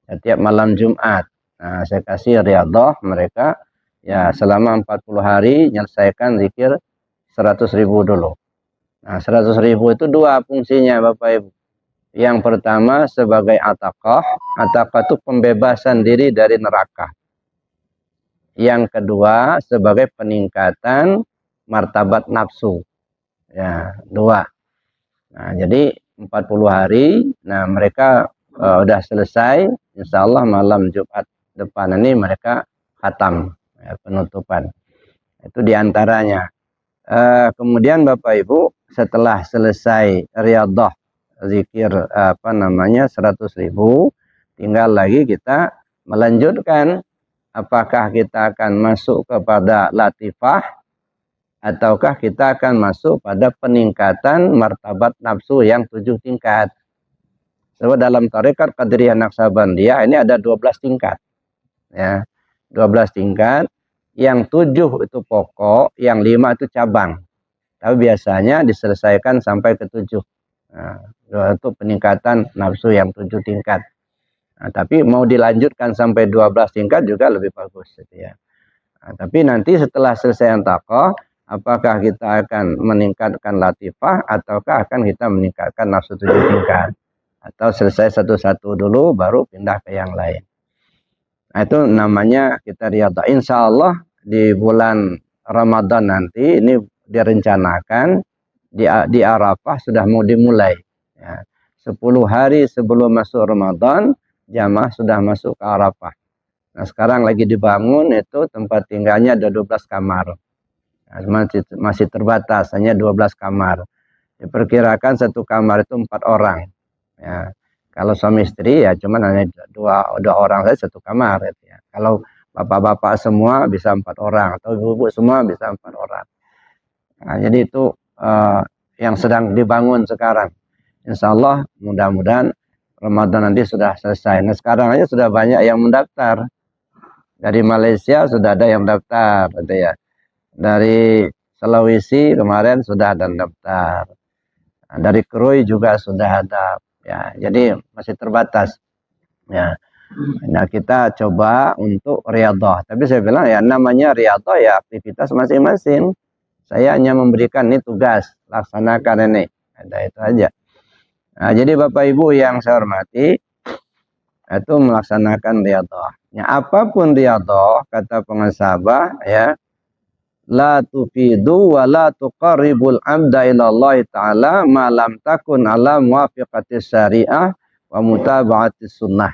setiap malam Jumat. Nah, saya kasih riyadhah mereka ya selama 40 hari menyelesaikan zikir 100.000 dulu. Nah, 100.000 itu dua fungsinya Bapak Ibu. Yang pertama sebagai ataqah. Ataqah itu pembebasan diri dari neraka. Yang kedua sebagai peningkatan martabat nafsu. Ya, dua. Nah, jadi 40 hari. Nah, mereka udah selesai. Insya Allah malam Jumat depan ini mereka khatam. Ya, penutupan. Itu diantaranya. Kemudian Bapak Ibu setelah selesai riyadhah zikir 100.000 tinggal lagi kita melanjutkan apakah kita akan masuk kepada latifah ataukah kita akan masuk pada peningkatan martabat nafsu yang 7 tingkat. Sebab dalam tarekat Qadiriyah Naqsabandiyah ini ada 12 tingkat. Ya, 12 tingkat. Yang 7 itu pokok, yang 5 itu cabang. Tapi biasanya diselesaikan sampai ke 7. Nah, itu peningkatan nafsu yang 7 tingkat. Nah, tapi mau dilanjutkan sampai 12 tingkat juga lebih bagus. Gitu ya. Nah, tapi nanti setelah selesai taqwa, apakah kita akan meningkatkan latifah, ataukah akan kita meningkatkan nafsu 7 tingkat. Atau selesai satu-satu dulu, baru pindah ke yang lain. Nah, itu namanya kita riyadhah. Insya Allah di bulan Ramadan nanti ini direncanakan di Arafah sudah mau dimulai. Ya. 10 hari sebelum masuk Ramadan, jamaah sudah masuk ke Arafah. Nah, sekarang lagi dibangun itu tempat tinggalnya ada 12 kamar. Nah, masih terbatas, hanya 12 kamar. Diperkirakan satu kamar itu 4 orang. Ya. Kalau suami istri ya cuman hanya dua orang saja satu kamar. Ya. Kalau bapak-bapak semua bisa 4 orang atau ibu-ibu semua bisa 4 orang. Nah, jadi itu yang sedang dibangun sekarang. Insya Allah mudah-mudahan Ramadan nanti sudah selesai. Nah, sekarang aja sudah banyak yang mendaftar. Dari Malaysia sudah ada yang daftar, gitu ya. Dari Sulawesi kemarin sudah ada yang daftar. Nah, dari Krui juga sudah ada. Ya, jadi masih terbatas. Ya. Nah, kita coba untuk riyadhah. Tapi saya bilang ya namanya riyadhah ya aktivitas masing-masing. Saya hanya memberikan ini tugas, laksanakan ini. Ada itu aja. Nah, jadi Bapak Ibu yang saya hormati, itu melaksanakan riyadhah. Ya, apapun riyadhah kata pengasabah ya, la tufidu wa la tuqarribul abda ilallahi ta'ala ma lam takun ala muwafiqatis syariah wa mutaba'atis sunnah.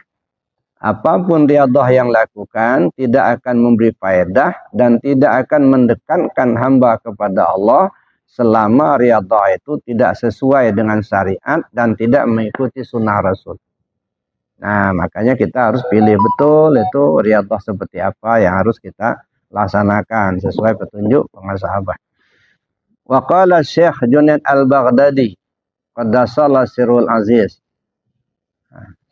Apapun riyadhah yang lakukan tidak akan memberi faedah dan tidak akan mendekatkan hamba kepada Allah selama riyadhah itu tidak sesuai dengan syariat dan tidak mengikuti sunnah Rasul. Nah, makanya kita harus pilih betul itu riyadhah seperti apa yang harus kita laksanakan sesuai petunjuk para sahabat. Wa qala Syekh Junaid Al-Baghdadi qaddasallahu sirrul aziz.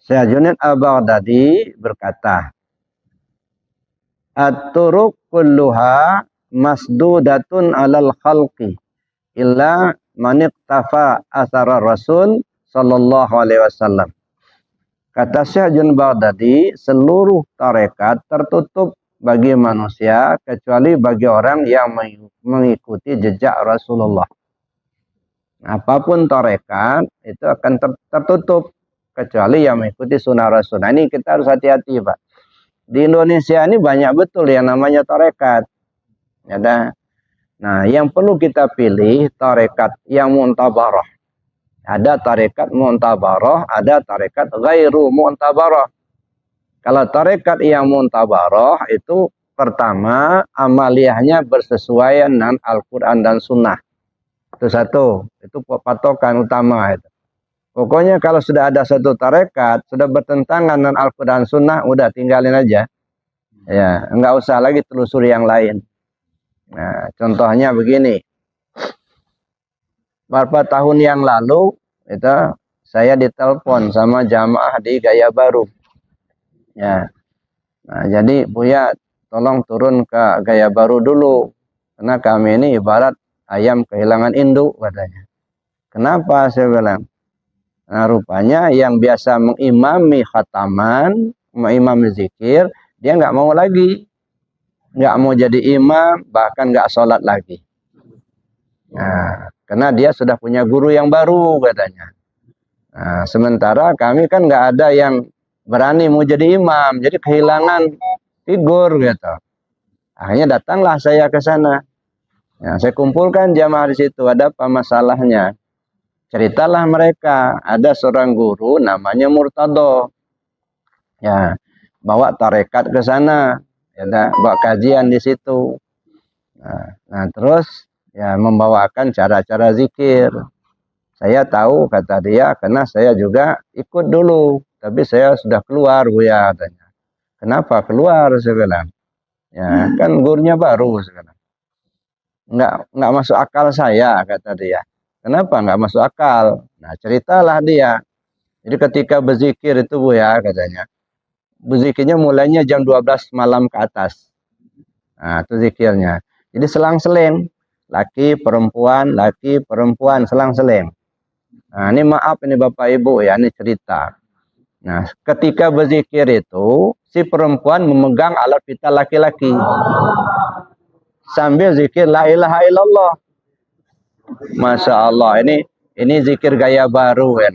Syekh Junaid Al-Baghdadi berkata, at-turuq kulluha masdudatun 'alal khalqi illa man iqtafa athara Rasul sallallahu alaihi wasallam. Kata Syekh Junaid Baghdadi, seluruh tarekat tertutup bagi manusia kecuali bagi orang yang mengikuti jejak Rasulullah. Apapun tarekat itu akan tertutup kecuali yang mengikuti sunnah Rasul. Nah, ini kita harus hati-hati, Pak. Di Indonesia ini banyak betul yang namanya tarekat. Ya, nah, yang perlu kita pilih tarekat yang muntabarah. Ada tarekat muntabarah, ada tarekat ghairu muntabarah. Kalau tarekat yang muntabarah itu pertama amaliyahnya bersesuaian dengan Al-Quran dan Sunnah. Itu satu, itu patokan utama itu. Pokoknya kalau sudah ada satu tarekat, sudah bertentangan dengan Al-Quran dan Sunnah, udah tinggalin aja. Ya, enggak usah lagi telusuri yang lain. Nah, contohnya begini. Beberapa tahun yang lalu, itu saya ditelepon sama jamaah di Gaya Baru. Ya, nah, jadi Buya tolong turun ke Gaya Baru dulu, karena kami ini ibarat ayam kehilangan induk katanya. Kenapa saya bilang? Nah, rupanya yang biasa mengimami khataman, mengimami zikir, dia nggak mau lagi, nggak mau jadi imam, bahkan nggak sholat lagi. Nah, karena dia sudah punya guru yang baru katanya. Nah, sementara kami kan nggak ada yang berani mau jadi imam, jadi kehilangan figur gitu. Akhirnya datanglah saya ke sana. Nah, saya kumpulkan jamaah di situ, ada apa masalahnya? Ceritalah mereka, ada seorang guru namanya Murtado. Ya, bawa tarekat ke sana, ya, bawa kajian di situ. Nah, terus ya membawakan cara-cara zikir. Saya tahu kata dia karena saya juga ikut dulu, tapi saya sudah keluar Buya katanya. Kenapa keluar saya bilang? Ya, kan gurunya baru sekarang. Enggak masuk akal saya kata dia. Kenapa enggak masuk akal? Nah, ceritalah dia. Jadi ketika berzikir itu Buya katanya. Berzikirnya mulainya jam 12 malam ke atas. Nah, itu zikirnya. Jadi selang-seling. Laki, perempuan, selang-seling. Nah, ini maaf ini Bapak Ibu ya, ini cerita. Nah, ketika berzikir itu, si perempuan memegang alat vital laki-laki. Sambil zikir la ilaha illallah. Masya Allah, ini zikir gaya baru ya.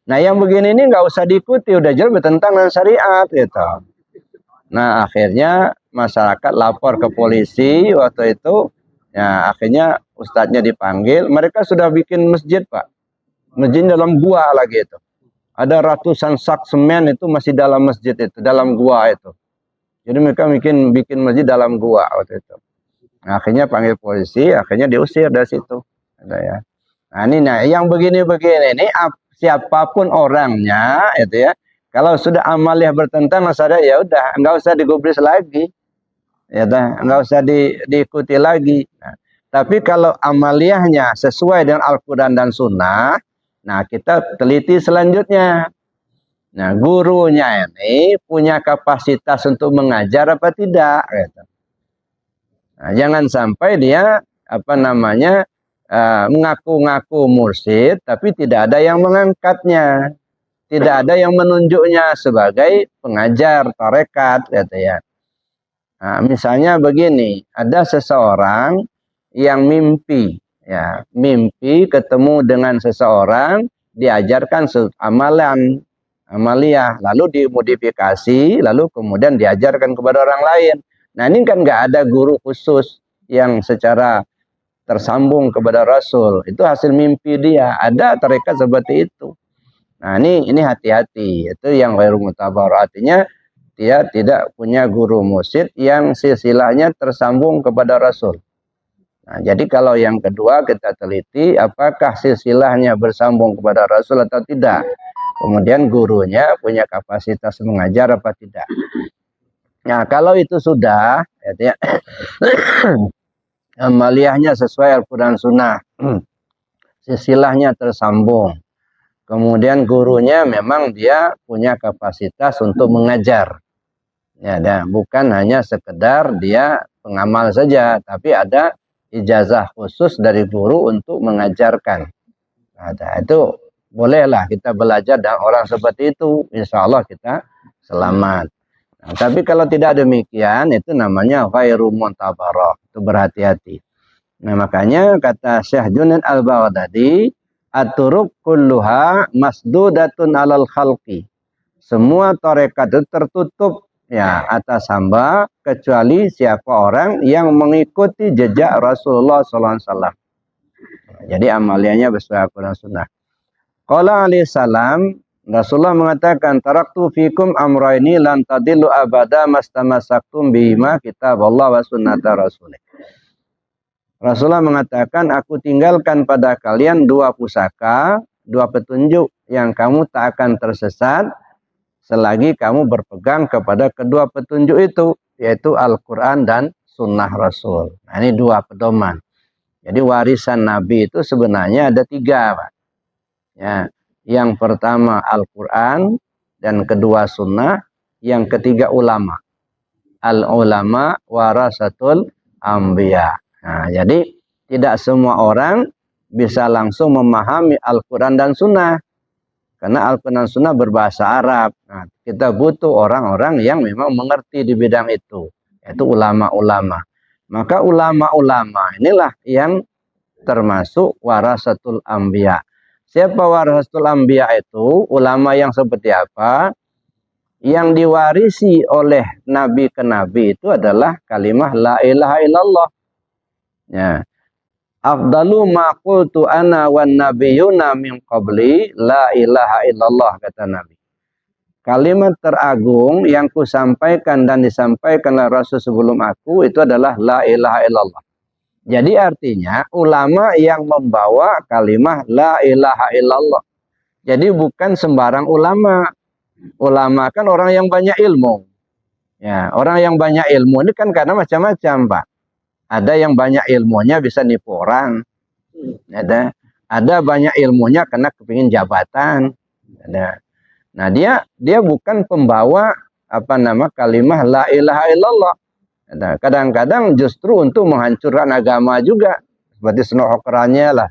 Nah, yang begini ini nggak usah diikuti, udah jelas bertentangan dengan syariat gitu. Nah, akhirnya masyarakat lapor ke polisi waktu itu. Ya, akhirnya ustadznya dipanggil. Mereka sudah bikin masjid, Pak. Masjid dalam gua lagi itu. Ada ratusan sak semen itu masih dalam masjid itu, dalam gua itu. Jadi mereka bikin masjid dalam gua waktu itu. Nah, akhirnya panggil polisi, akhirnya diusir dari situ. Ada ya. Nah, ini yang begini-begini ini siapapun orangnya itu ya. Kalau sudah amaliyah bertentangan syariat ya udah enggak usah digubris lagi. Ya dah, enggak usah diikuti lagi. Nah, tapi kalau amaliyahnya sesuai dengan Al-Qur'an dan Sunnah, nah kita teliti selanjutnya. Nah, gurunya ini punya kapasitas untuk mengajar apa tidak gitu. Nah, jangan sampai dia mengaku-ngaku mursyid tapi tidak ada yang mengangkatnya. Tidak ada yang menunjuknya sebagai pengajar tarekat gitu ya. Nah, misalnya begini, ada seseorang yang mimpi ketemu dengan seseorang, diajarkan amaliyah, lalu dimodifikasi, lalu kemudian diajarkan kepada orang lain. Nah, ini kan nggak ada guru khusus yang secara tersambung kepada Rasul. Itu hasil mimpi dia. Ada tarekat seperti itu. Nah, ini hati-hati. Itu yang ghairu mutabar. Artinya dia tidak punya guru mursyid yang silsilahnya tersambung kepada Rasul. Nah, jadi kalau yang kedua kita teliti apakah silsilahnya bersambung kepada Rasul atau tidak. kemudian gurunya punya kapasitas mengajar apa tidak. Nah, kalau itu sudah, ya, amaliyahnya sesuai Al-Quran Sunnah, silsilahnya tersambung, kemudian gurunya memang dia punya kapasitas untuk mengajar, ya, dan bukan hanya sekedar dia pengamal saja, tapi ada ijazah khusus dari guru untuk mengajarkan. Nah, itu bolehlah kita belajar dan orang seperti itu, insya Allah kita selamat. Nah, tapi kalau tidak demikian, itu namanya ghairu muntabarah, itu berhati-hati. Nah, makanya kata Syekh Junaid Al-Baghdadi, at-turuq kulluha masdudatun alal khalqi. Semua tarekat itu tertutup ya atas hamba kecuali siapa orang yang mengikuti jejak Rasulullah SAW. Jadi amaliannya sesuai Al-Quran Sunnah. Qala alaihi salam, Rasulullah mengatakan, taraktu fikum amraini lan tadillu abada mastamasaktum bihima kitab Allah wa sunnata rasulih. Rasulullah mengatakan, aku tinggalkan pada kalian dua pusaka, dua petunjuk yang kamu tak akan tersesat selagi kamu berpegang kepada kedua petunjuk itu, yaitu Al-Quran dan sunnah Rasul. Nah, ini dua pedoman. Jadi warisan Nabi itu sebenarnya ada tiga, Pak. Ya, yang pertama Al-Quran, dan kedua sunnah, yang ketiga ulama. Al-ulama warasatul anbiya. Nah, jadi tidak semua orang bisa langsung memahami Al-Quran dan sunnah. Karena Al-Quran dan sunnah berbahasa Arab. Nah, kita butuh orang-orang yang memang mengerti di bidang itu. Yaitu ulama-ulama. Maka ulama-ulama inilah yang termasuk warasatul anbiya. Siapa warasatul anbiya itu? Ulama yang seperti apa? Yang diwarisi oleh nabi ke nabi itu adalah kalimah la ilaha illallah. Ya. Afdalu ma qultu ana wan nabiyuna min qabli la ilaha illallah, kata Nabi. Kalimat teragung yang kusampaikan dan disampaikan oleh Rasul sebelum aku itu adalah la ilaha illallah. Jadi artinya ulama yang membawa kalimah la ilaha illallah. Jadi bukan sembarang ulama. Ulama kan orang yang banyak ilmu. Ya, orang yang banyak ilmu ini kan karena macam-macam, Pak. Ada yang banyak ilmunya bisa nipu orang. Ada banyak ilmunya karena kepingin jabatan. Ada. Nah, dia bukan pembawa kalimah la ilaha illallah. Kadang-kadang justru untuk menghancurkan agama juga, seperti senohokerannya lah.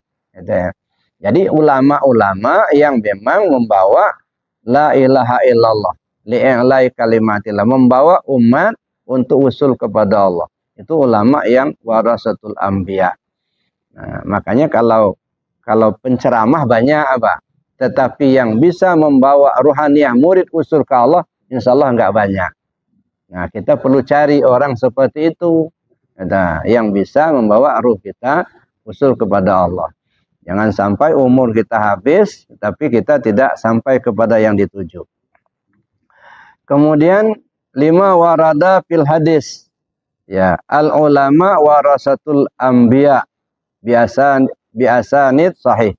Jadi ulama-ulama yang memang membawa la ilaha illallah, li'ilai kalimatillah, membawa umat untuk usul kepada Allah. Itu ulama yang warasatul anbiya. Nah, makanya kalau penceramah banyak apa, tetapi yang bisa membawa ruhaniyah murid usul ke Allah, insya Allah nggak banyak. Nah, kita perlu cari orang seperti itu, yang bisa membawa ruh kita usul kepada Allah. Jangan sampai umur kita habis, tapi kita tidak sampai kepada yang dituju. Kemudian 5 warada fil hadis. Ya, al ulama warasatul anbiya biasa nit sahih.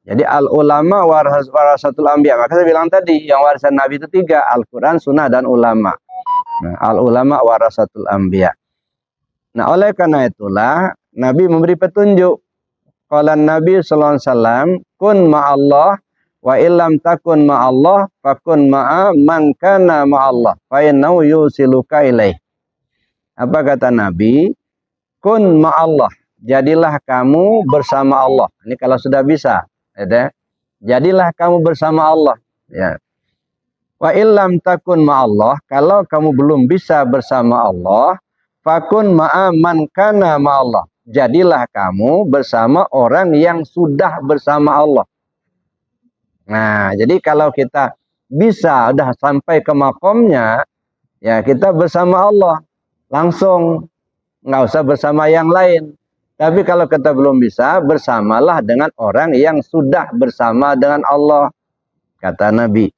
Jadi al ulama warasatul anbiya. Maka saya bilang tadi yang warisan Nabi itu 3, Al-Quran, Sunnah, dan ulama. Nah, al-ulama warasatul anbiya. Nah, oleh karena itulah Nabi memberi petunjuk. Qala Nabi sallallahu alaihi wasallam, kun ma'allah wa illam takun ma'allah fakun ma'a man kana ma'allah fa innahu yusiluka ilaih. Apa kata Nabi? Kun ma'allah. Jadilah kamu bersama Allah. Ini kalau sudah bisa, ya. Jadilah kamu bersama Allah, ya. Wa illam takun ma'allah, kalau kamu belum bisa bersama Allah, fakun ma'a man kana ma'allah. Jadilah kamu bersama orang yang sudah bersama Allah. Nah, jadi kalau kita bisa udah sampai ke makomnya, ya kita bersama Allah langsung, nggak usah bersama yang lain. Tapi kalau kita belum bisa, bersamalah dengan orang yang sudah bersama dengan Allah, kata Nabi.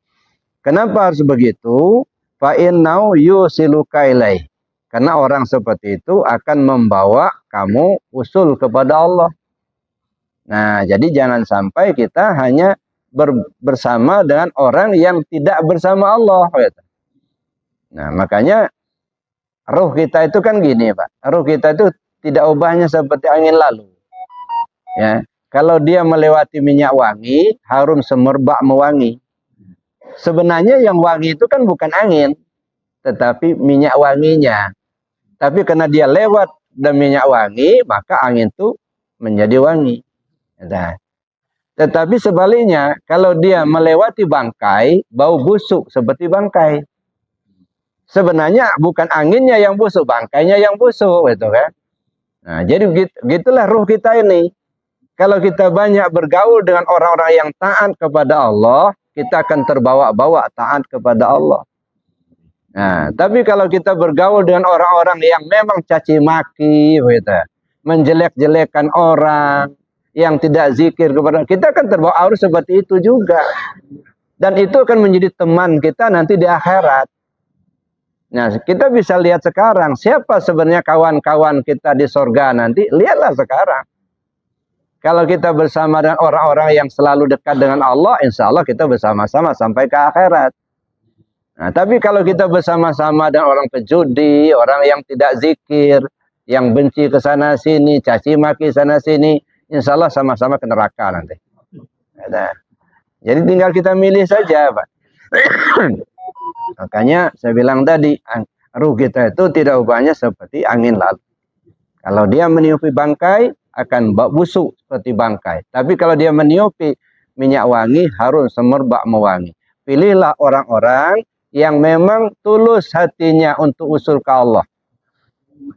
Kenapa harus begitu? Fa innau yusiluka ilaih. Karena orang seperti itu akan membawa kamu usul kepada Allah. Nah, jadi jangan sampai kita hanya bersama dengan orang yang tidak bersama Allah. Nah, makanya ruh kita itu kan gini, Pak. Ruh kita itu tidak ubahnya seperti angin lalu. Ya, kalau dia melewati minyak wangi, harum semerbak mewangi. Sebenarnya yang wangi itu kan bukan angin, tetapi minyak wanginya. Tapi karena dia lewat dan minyak wangi, maka angin itu menjadi wangi. Nah, tetapi sebaliknya, kalau dia melewati bangkai, bau busuk seperti bangkai. Sebenarnya bukan anginnya yang busuk, bangkainya yang busuk, gitu kan? Nah, jadi gitulah ruh kita ini. Kalau kita banyak bergaul dengan orang-orang yang taat kepada Allah, kita akan terbawa-bawa taat kepada Allah. Nah, tapi kalau kita bergaul dengan orang-orang yang memang caci maki, gitu, menjelek-jelekan orang, yang tidak zikir kepada kita, akan terbawa arus seperti itu juga. Dan itu akan menjadi teman kita nanti di akhirat. Nah, kita bisa lihat sekarang siapa sebenarnya kawan-kawan kita di surga nanti. Lihatlah sekarang. Kalau kita bersama dengan orang-orang yang selalu dekat dengan Allah, insya Allah kita bersama-sama sampai ke akhirat. Nah, tapi kalau kita bersama-sama dengan orang pejudi, orang yang tidak zikir, yang benci ke sana sini, caci maki sana sini, insya Allah sama-sama ke neraka nanti. Jadi tinggal kita milih saja, Pak. Makanya saya bilang tadi, ruh kita itu tidak ubahnya seperti angin lalu. Kalau dia meniupi bangkai, akan busuk seperti bangkai. Tapi kalau dia meniupi minyak wangi, harum semerbak mewangi. Pilihlah orang-orang yang memang tulus hatinya untuk usul ke Allah.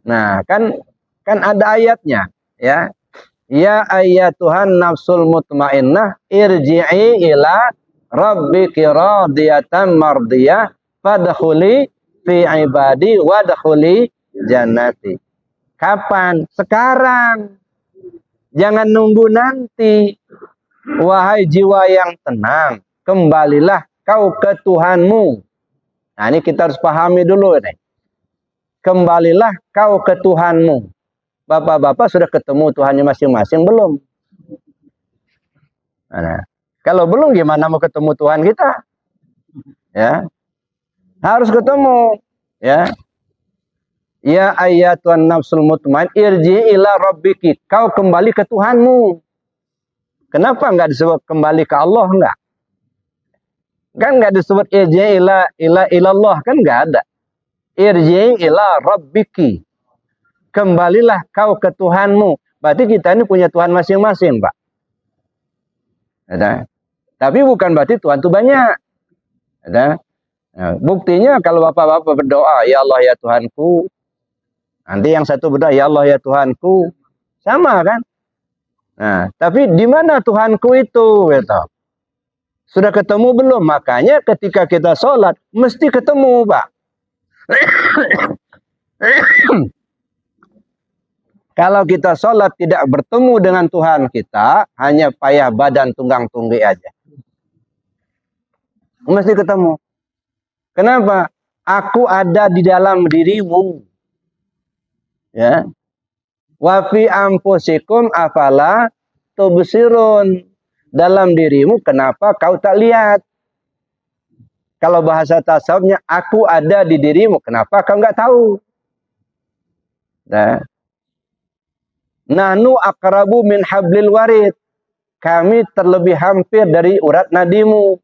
Nah, kan ada ayatnya, ya. Ya ayyatuhan nafsul mutmainnah irji'i ila rabbiki radiyatan mardiyah fadkhuli fi ibadi wadkhuli jannati. Kapan? Sekarang. Jangan nunggu nanti. Wahai jiwa yang tenang, kembalilah kau ke Tuhanmu. Nah, ini kita harus pahami dulu nih. Kembalilah kau ke Tuhanmu. Bapak-bapak sudah ketemu Tuhannya masing-masing belum? Nah, kalau belum gimana mau ketemu Tuhan kita? Ya. Harus ketemu, ya. Ya ayyatuhan nafsul mutmain irji ila rabbiki. Kau kembali ke Tuhanmu. Kenapa enggak disebut kembali ke Allah, enggak? Kan enggak disebut irji ila ilallah, kan enggak ada. Irji ila rabbiki. Kembalilah kau ke Tuhanmu. Berarti kita ini punya Tuhan masing-masing, Pak. Ada. Tapi bukan berarti Tuhan itu banyak. Ada. Nah, buktinya kalau bapak-bapak berdoa, ya Allah ya Tuhanku. Nanti yang satu berdoa, ya Allah ya Tuhanku. Sama kan? Nah, tapi di mana Tuhanku itu? Gitu. Sudah ketemu belum? Makanya ketika kita sholat, mesti ketemu, Pak. Kalau kita sholat tidak bertemu dengan Tuhan kita, hanya payah badan tunggang tunggi aja. Mesti ketemu. Kenapa? Aku ada di dalam dirimu. Ya. Wa fi anfusikum afala tubsirun. Dalam dirimu kenapa kau tak lihat? Kalau bahasa tasawufnya, aku ada di dirimu, kenapa kau enggak tahu? Nah. Nahnu aqrabu min hablil warid. Kami terlebih hampir dari urat nadimu.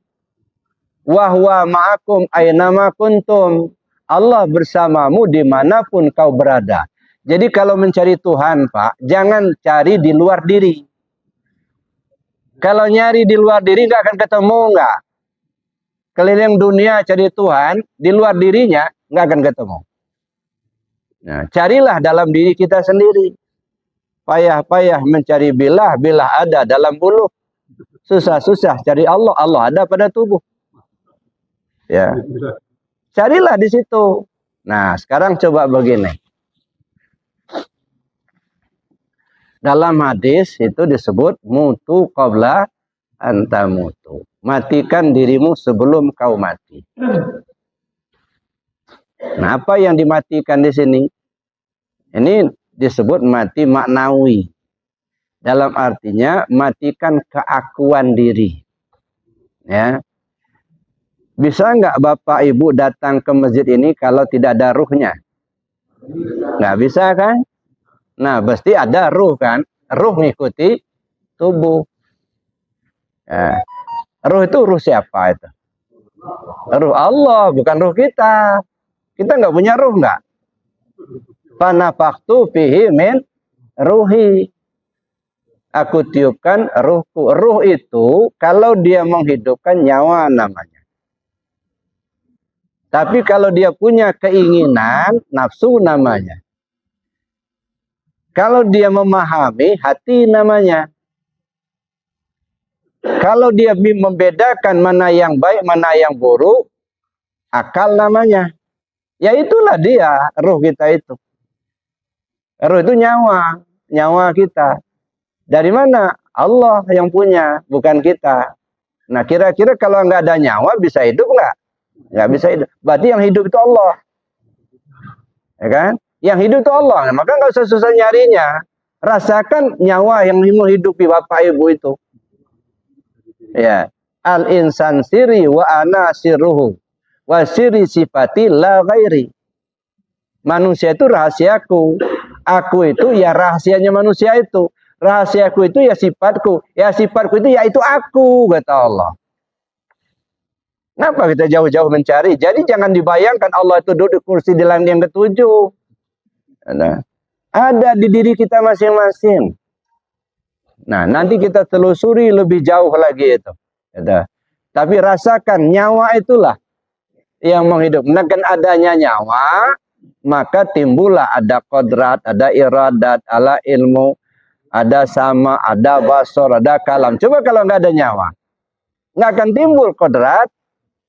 Wa huwa ma'akum aynama kuntum. Allah bersamamu dimanapun kau berada. Jadi kalau mencari Tuhan, Pak, jangan cari di luar diri. Kalau nyari di luar diri nggak akan ketemu, nggak. Keliling dunia cari Tuhan, di luar dirinya nggak akan ketemu. Nah, carilah dalam diri kita sendiri. Payah-payah mencari bilah ada dalam buluh. Susah-susah cari Allah, Allah ada pada tubuh. Ya. Carilah di situ. Nah, sekarang coba begini. Dalam hadis itu disebut mutu qabla anta mutu. Matikan dirimu sebelum kau mati. Nah, apa yang dimatikan di sini? Ini disebut mati maknawi. Dalam artinya matikan keakuan diri. Ya. Bisa nggak Bapak Ibu datang ke masjid ini kalau tidak ada ruhnya? Nggak bisa kan? Nah, pasti ada ruh kan? Ruh ngikuti tubuh. Ya. Ruh itu ruh siapa itu? Ruh Allah, bukan ruh kita. Kita nggak punya ruh nggak? Panafaktu fihi min ruhi. Aku tiupkan ruhku. Ruh itu kalau dia menghidupkan nyawa namanya. Tapi kalau dia punya keinginan, nafsu namanya. Kalau dia memahami, hati namanya. Kalau dia membedakan mana yang baik, mana yang buruk, akal namanya. Ya itulah dia, ruh kita itu. Ruh itu nyawa, nyawa kita. Dari mana? Allah yang punya, bukan kita. Nah, kira-kira kalau nggak ada nyawa, bisa hidup nggak? Nggak bisa hidup. Berarti yang hidup itu Allah. Ya kan? Yang hidup itu Allah. Maka nggak usah susah nyarinya. Rasakan nyawa yang menghidupi Bapak Ibu itu. Ya. Al-insan siri wa ana sirruhu. Wa siri sifati la ghairi. Manusia itu rahasiaku. Aku itu ya rahasianya manusia itu. Rahasiaku itu ya sifatku. Ya sifatku itu ya itu aku, kata Allah. Kenapa kita jauh-jauh mencari? Jadi jangan dibayangkan Allah itu duduk kursi di langit yang ketujuh. Ada di diri kita masing-masing. Nah, nanti kita telusuri lebih jauh lagi itu. Tapi rasakan nyawa itulah yang menghidupkan. Dengan adanya nyawa, maka timbullah ada kodrat, ada iradat, ada ilmu, ada sama, ada basor, ada kalam. Coba kalau nggak ada nyawa, nggak akan timbul kodrat,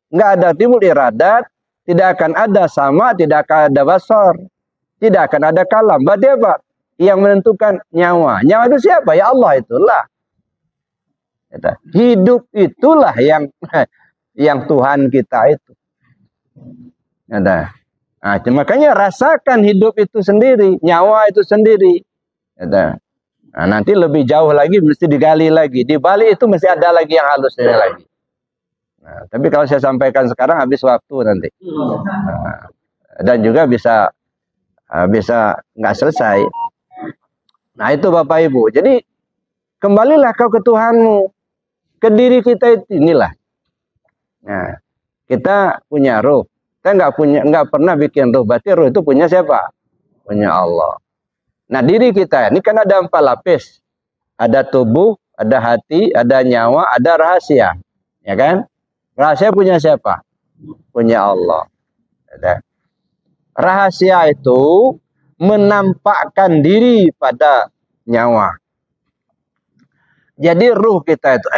nggak ada timbul iradat, tidak akan ada sama, tidak akan ada basor, tidak akan ada kalam. Berarti apa? Yang menentukan nyawa. Nyawa itu siapa? Ya Allah itulah. Hidup itulah yang Tuhan kita itu. Nah, makanya rasakan hidup itu sendiri, nyawa itu sendiri. Nah, nanti lebih jauh lagi mesti digali lagi. Di balik itu mesti ada lagi yang halusnya lagi. Nah, tapi kalau saya sampaikan sekarang habis waktu nanti. Dan juga bisa nggak selesai. Nah itu Bapak Ibu. Jadi kembalilah kau ke Tuhanmu, ke diri kita inilah. Nah, kita punya ruh. Kita nggak pernah bikin ruh. Berarti ruh itu punya siapa? Punya Allah. Nah diri kita ini kan ada 4 lapis. Ada tubuh, ada hati, ada nyawa, ada rahasia. Ya kan? Rahasia punya siapa? Punya Allah. Rahasia itu menampakkan diri pada nyawa. Jadi ruh kita itu,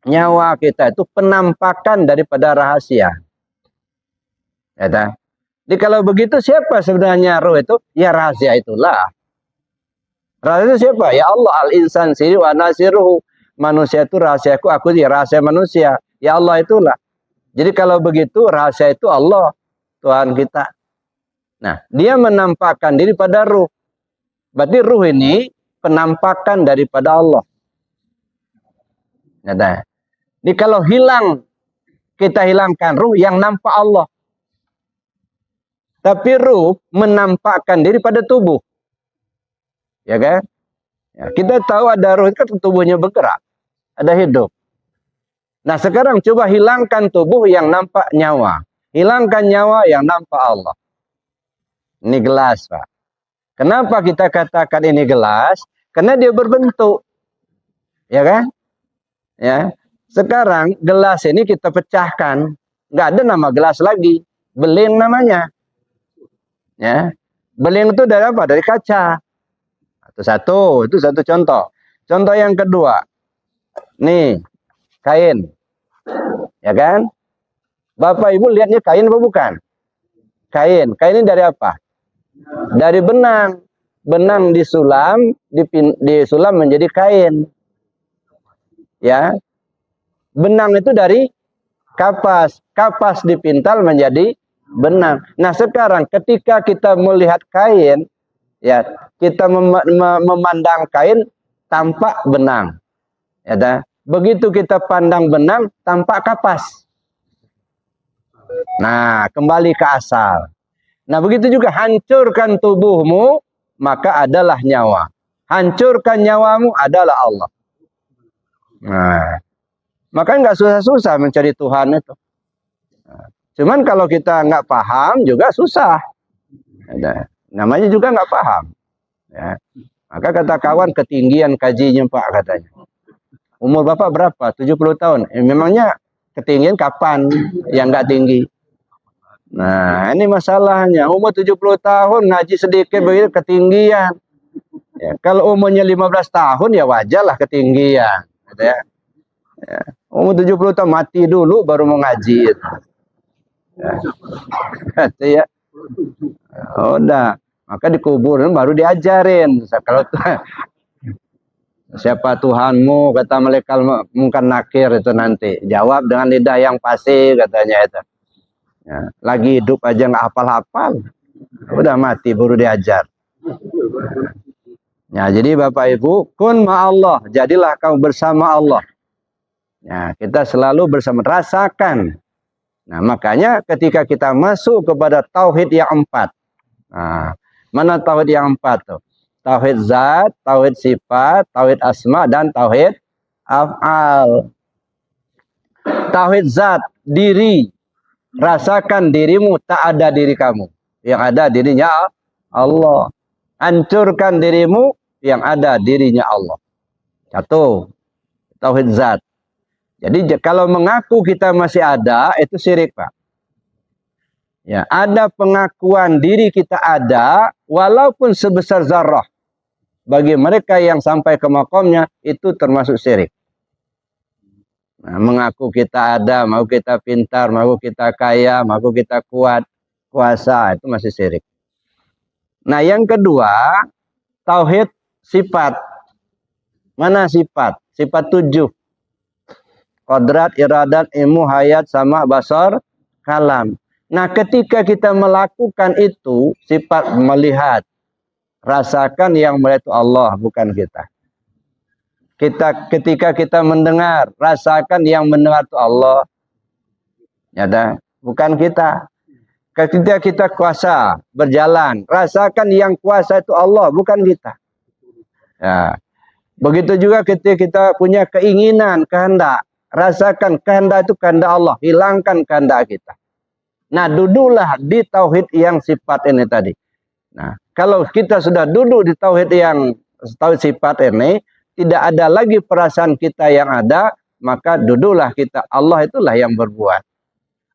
nyawa kita itu penampakan daripada rahasia. Ya, jadi kalau begitu siapa sebenarnya ruh itu? Ya rahasia itulah. Rahasia siapa? Ya Allah, al-insan siri wa nasiruhu. Manusia itu rahasiaku, aku ya rahasia manusia. Ya Allah itulah. Jadi kalau begitu rahasia itu Allah, Tuhan kita. Nah, dia menampakkan diri pada ruh. Berarti ruh ini penampakan daripada Allah. Nah, jadi kalau kita hilangkan ruh yang nampak Allah. Tapi ruh menampakkan diri pada tubuh. Ya kan? Ya, kita tahu ada ruh itu kan tubuhnya bergerak. Ada hidup. Nah sekarang coba hilangkan tubuh yang nampak nyawa. Hilangkan nyawa yang nampak Allah. Ini gelas Pak. Kenapa kita katakan ini gelas? Karena dia berbentuk. Ya kan? Ya. Sekarang gelas ini kita pecahkan. Nggak ada nama gelas lagi. Beling namanya. Ya. Beling itu dari apa? Dari kaca. Itu satu contoh. Contoh yang kedua. Nih, kain. Ya kan? Bapak Ibu lihatnya kain apa bukan? Kain. Kain ini dari apa? Dari benang. Benang disulam, disulam menjadi kain. Ya. Benang itu dari kapas. Kapas dipintal menjadi benang. Nah, sekarang ketika kita melihat kain, ya, kita memandang kain tampak benang. Ya, Begitu kita pandang benang, tampak kapas. Nah, kembali ke asal. Nah, begitu juga hancurkan tubuhmu, maka adalah nyawa. Hancurkan nyawamu adalah Allah. Nah, maka nggak susah-susah mencari Tuhan itu. Nah, cuman kalau kita nggak paham juga susah. Nah, namanya juga nggak paham. Ya. Maka kata kawan, ketinggian kajinya Pak katanya. Umur Bapak berapa? 70 tahun. Memangnya ketinggian kapan yang nggak tinggi? Nah, ini masalahnya. Umur 70 tahun ngaji sedikit begitu ketinggian. Ya, kalau umurnya 15 tahun ya wajarlah ketinggian. Gitu ya. Ya. Umur 70 tahun mati dulu baru mau ngaji. Gitu. Ya. Gitu ya. Udah. Maka dikuburin baru diajarin. Kalau siapa Tuhanmu, kata malaikat mungkar nakir itu nanti. Jawab dengan lidah yang fasih katanya itu. Ya, lagi hidup aja nggak hafal-hafal. Udah mati baru diajar. Ya, jadi Bapak Ibu, kun ma'allah. Jadilah kamu bersama Allah. Ya, kita selalu bersama, rasakan. Nah, makanya ketika kita masuk kepada tauhid yang 4. Nah, mana tauhid yang 4 tuh? Tauhid zat, tauhid sifat, tauhid asma, dan tauhid af'al. Tauhid zat, diri. Rasakan dirimu, tak ada diri kamu. Yang ada dirinya Allah. Hancurkan dirimu, yang ada dirinya Allah. Satu, tauhid zat. Jadi kalau mengaku kita masih ada, itu syirik Pak. Ya, ada pengakuan diri kita ada, walaupun sebesar zarrah. Bagi mereka yang sampai ke makomnya, itu termasuk syirik. Nah, mengaku kita ada, mau kita pintar, mau kita kaya, mau kita kuat, kuasa, itu masih syirik. Nah, yang kedua, tauhid sifat. Mana sifat? Sifat 7. Qadrat, iradat, ilmu, hayat, sama, basar, kalam. Nah, ketika kita melakukan itu, sifat melihat, rasakan yang melihat itu Allah, bukan kita. Ketika kita mendengar, rasakan yang mendengar itu Allah. Ya dah, bukan kita. Ketika kita kuasa, berjalan, rasakan yang kuasa itu Allah, bukan kita. Ya. Begitu juga ketika kita punya keinginan, kehendak, rasakan kehendak itu kehendak Allah, hilangkan kehendak kita. Nah, duduklah di tauhid yang sifat ini tadi. Nah, kalau kita sudah duduk di tauhid yang tauhid sifat ini, tidak ada lagi perasaan kita yang ada, maka duduklah kita. Allah itulah yang berbuat.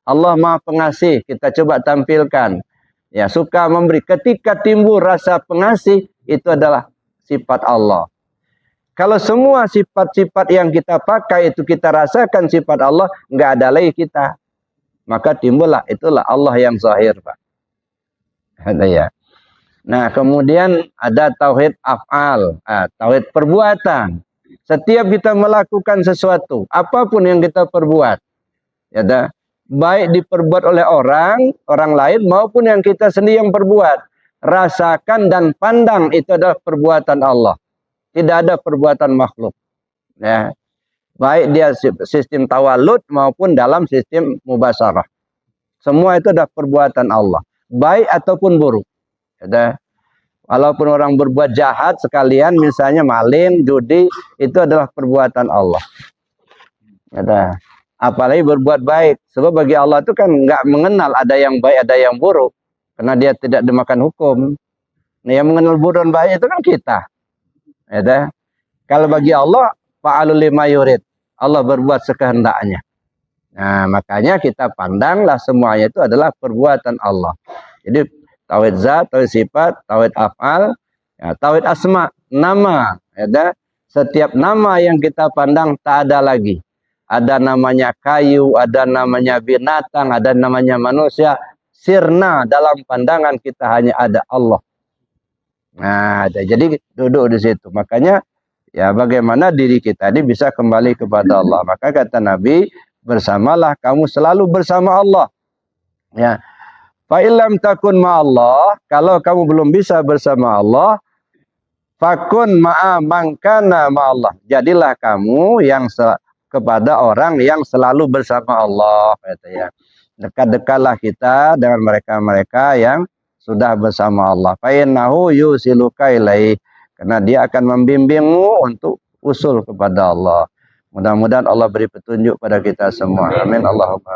Allah Maha Pengasih, kita coba tampilkan. Ya, suka memberi. Ketika timbul rasa pengasih, itu adalah sifat Allah. Kalau semua sifat-sifat yang kita pakai itu kita rasakan sifat Allah, nggak ada lagi kita. Maka timbullah itulah Allah yang zahir, Pak. Ada ya. Nah, kemudian ada tauhid af'al, tauhid perbuatan. Setiap kita melakukan sesuatu, apapun yang kita perbuat, ya dah, baik diperbuat oleh orang lain maupun yang kita sendiri yang perbuat, rasakan dan pandang itu adalah perbuatan Allah. Tidak ada perbuatan makhluk. Ya. Baik dia sistem tawalud maupun dalam sistem mubasarah. Semua itu adalah perbuatan Allah. Baik ataupun buruk. Ya. Walaupun orang berbuat jahat sekalian, misalnya maling, judi, itu adalah perbuatan Allah. Ya. Apalagi berbuat baik. Sebab bagi Allah itu kan nggak mengenal ada yang baik, ada yang buruk. Karena dia tidak dimakan hukum. Nah, yang mengenal buruk dan baik itu kan kita. Ya. Kalau bagi Allah, fa'alul lima yurid. Allah berbuat sekehendaknya. Nah, makanya kita pandanglah semuanya itu adalah perbuatan Allah. Jadi tauhid zat, tauhid sifat, tauhid af'al, ya, tauhid asma, nama. Ya, setiap nama yang kita pandang tak ada lagi. Ada namanya kayu, ada namanya binatang, ada namanya manusia. Sirna dalam pandangan kita hanya ada Allah. Nah, jadi duduk di situ. Makanya ya bagaimana diri kita ini bisa kembali kepada Allah. Maka kata Nabi, bersamalah kamu selalu bersama Allah. Ya. Fa illam takun ma'allah, kalau kamu belum bisa bersama Allah, Fakun ma'a mangkana ma'allah. Jadilah kamu yang kepada orang yang selalu bersama Allah. Kata ya. Dekat-dekatlah kita dengan mereka-mereka yang sudah bersama Allah. Fa'innahu yusiluka ilaih. Karena dia akan membimbingmu untuk usul kepada Allah. Mudah-mudahan Allah beri petunjuk pada kita semua. Amin. Allahumma.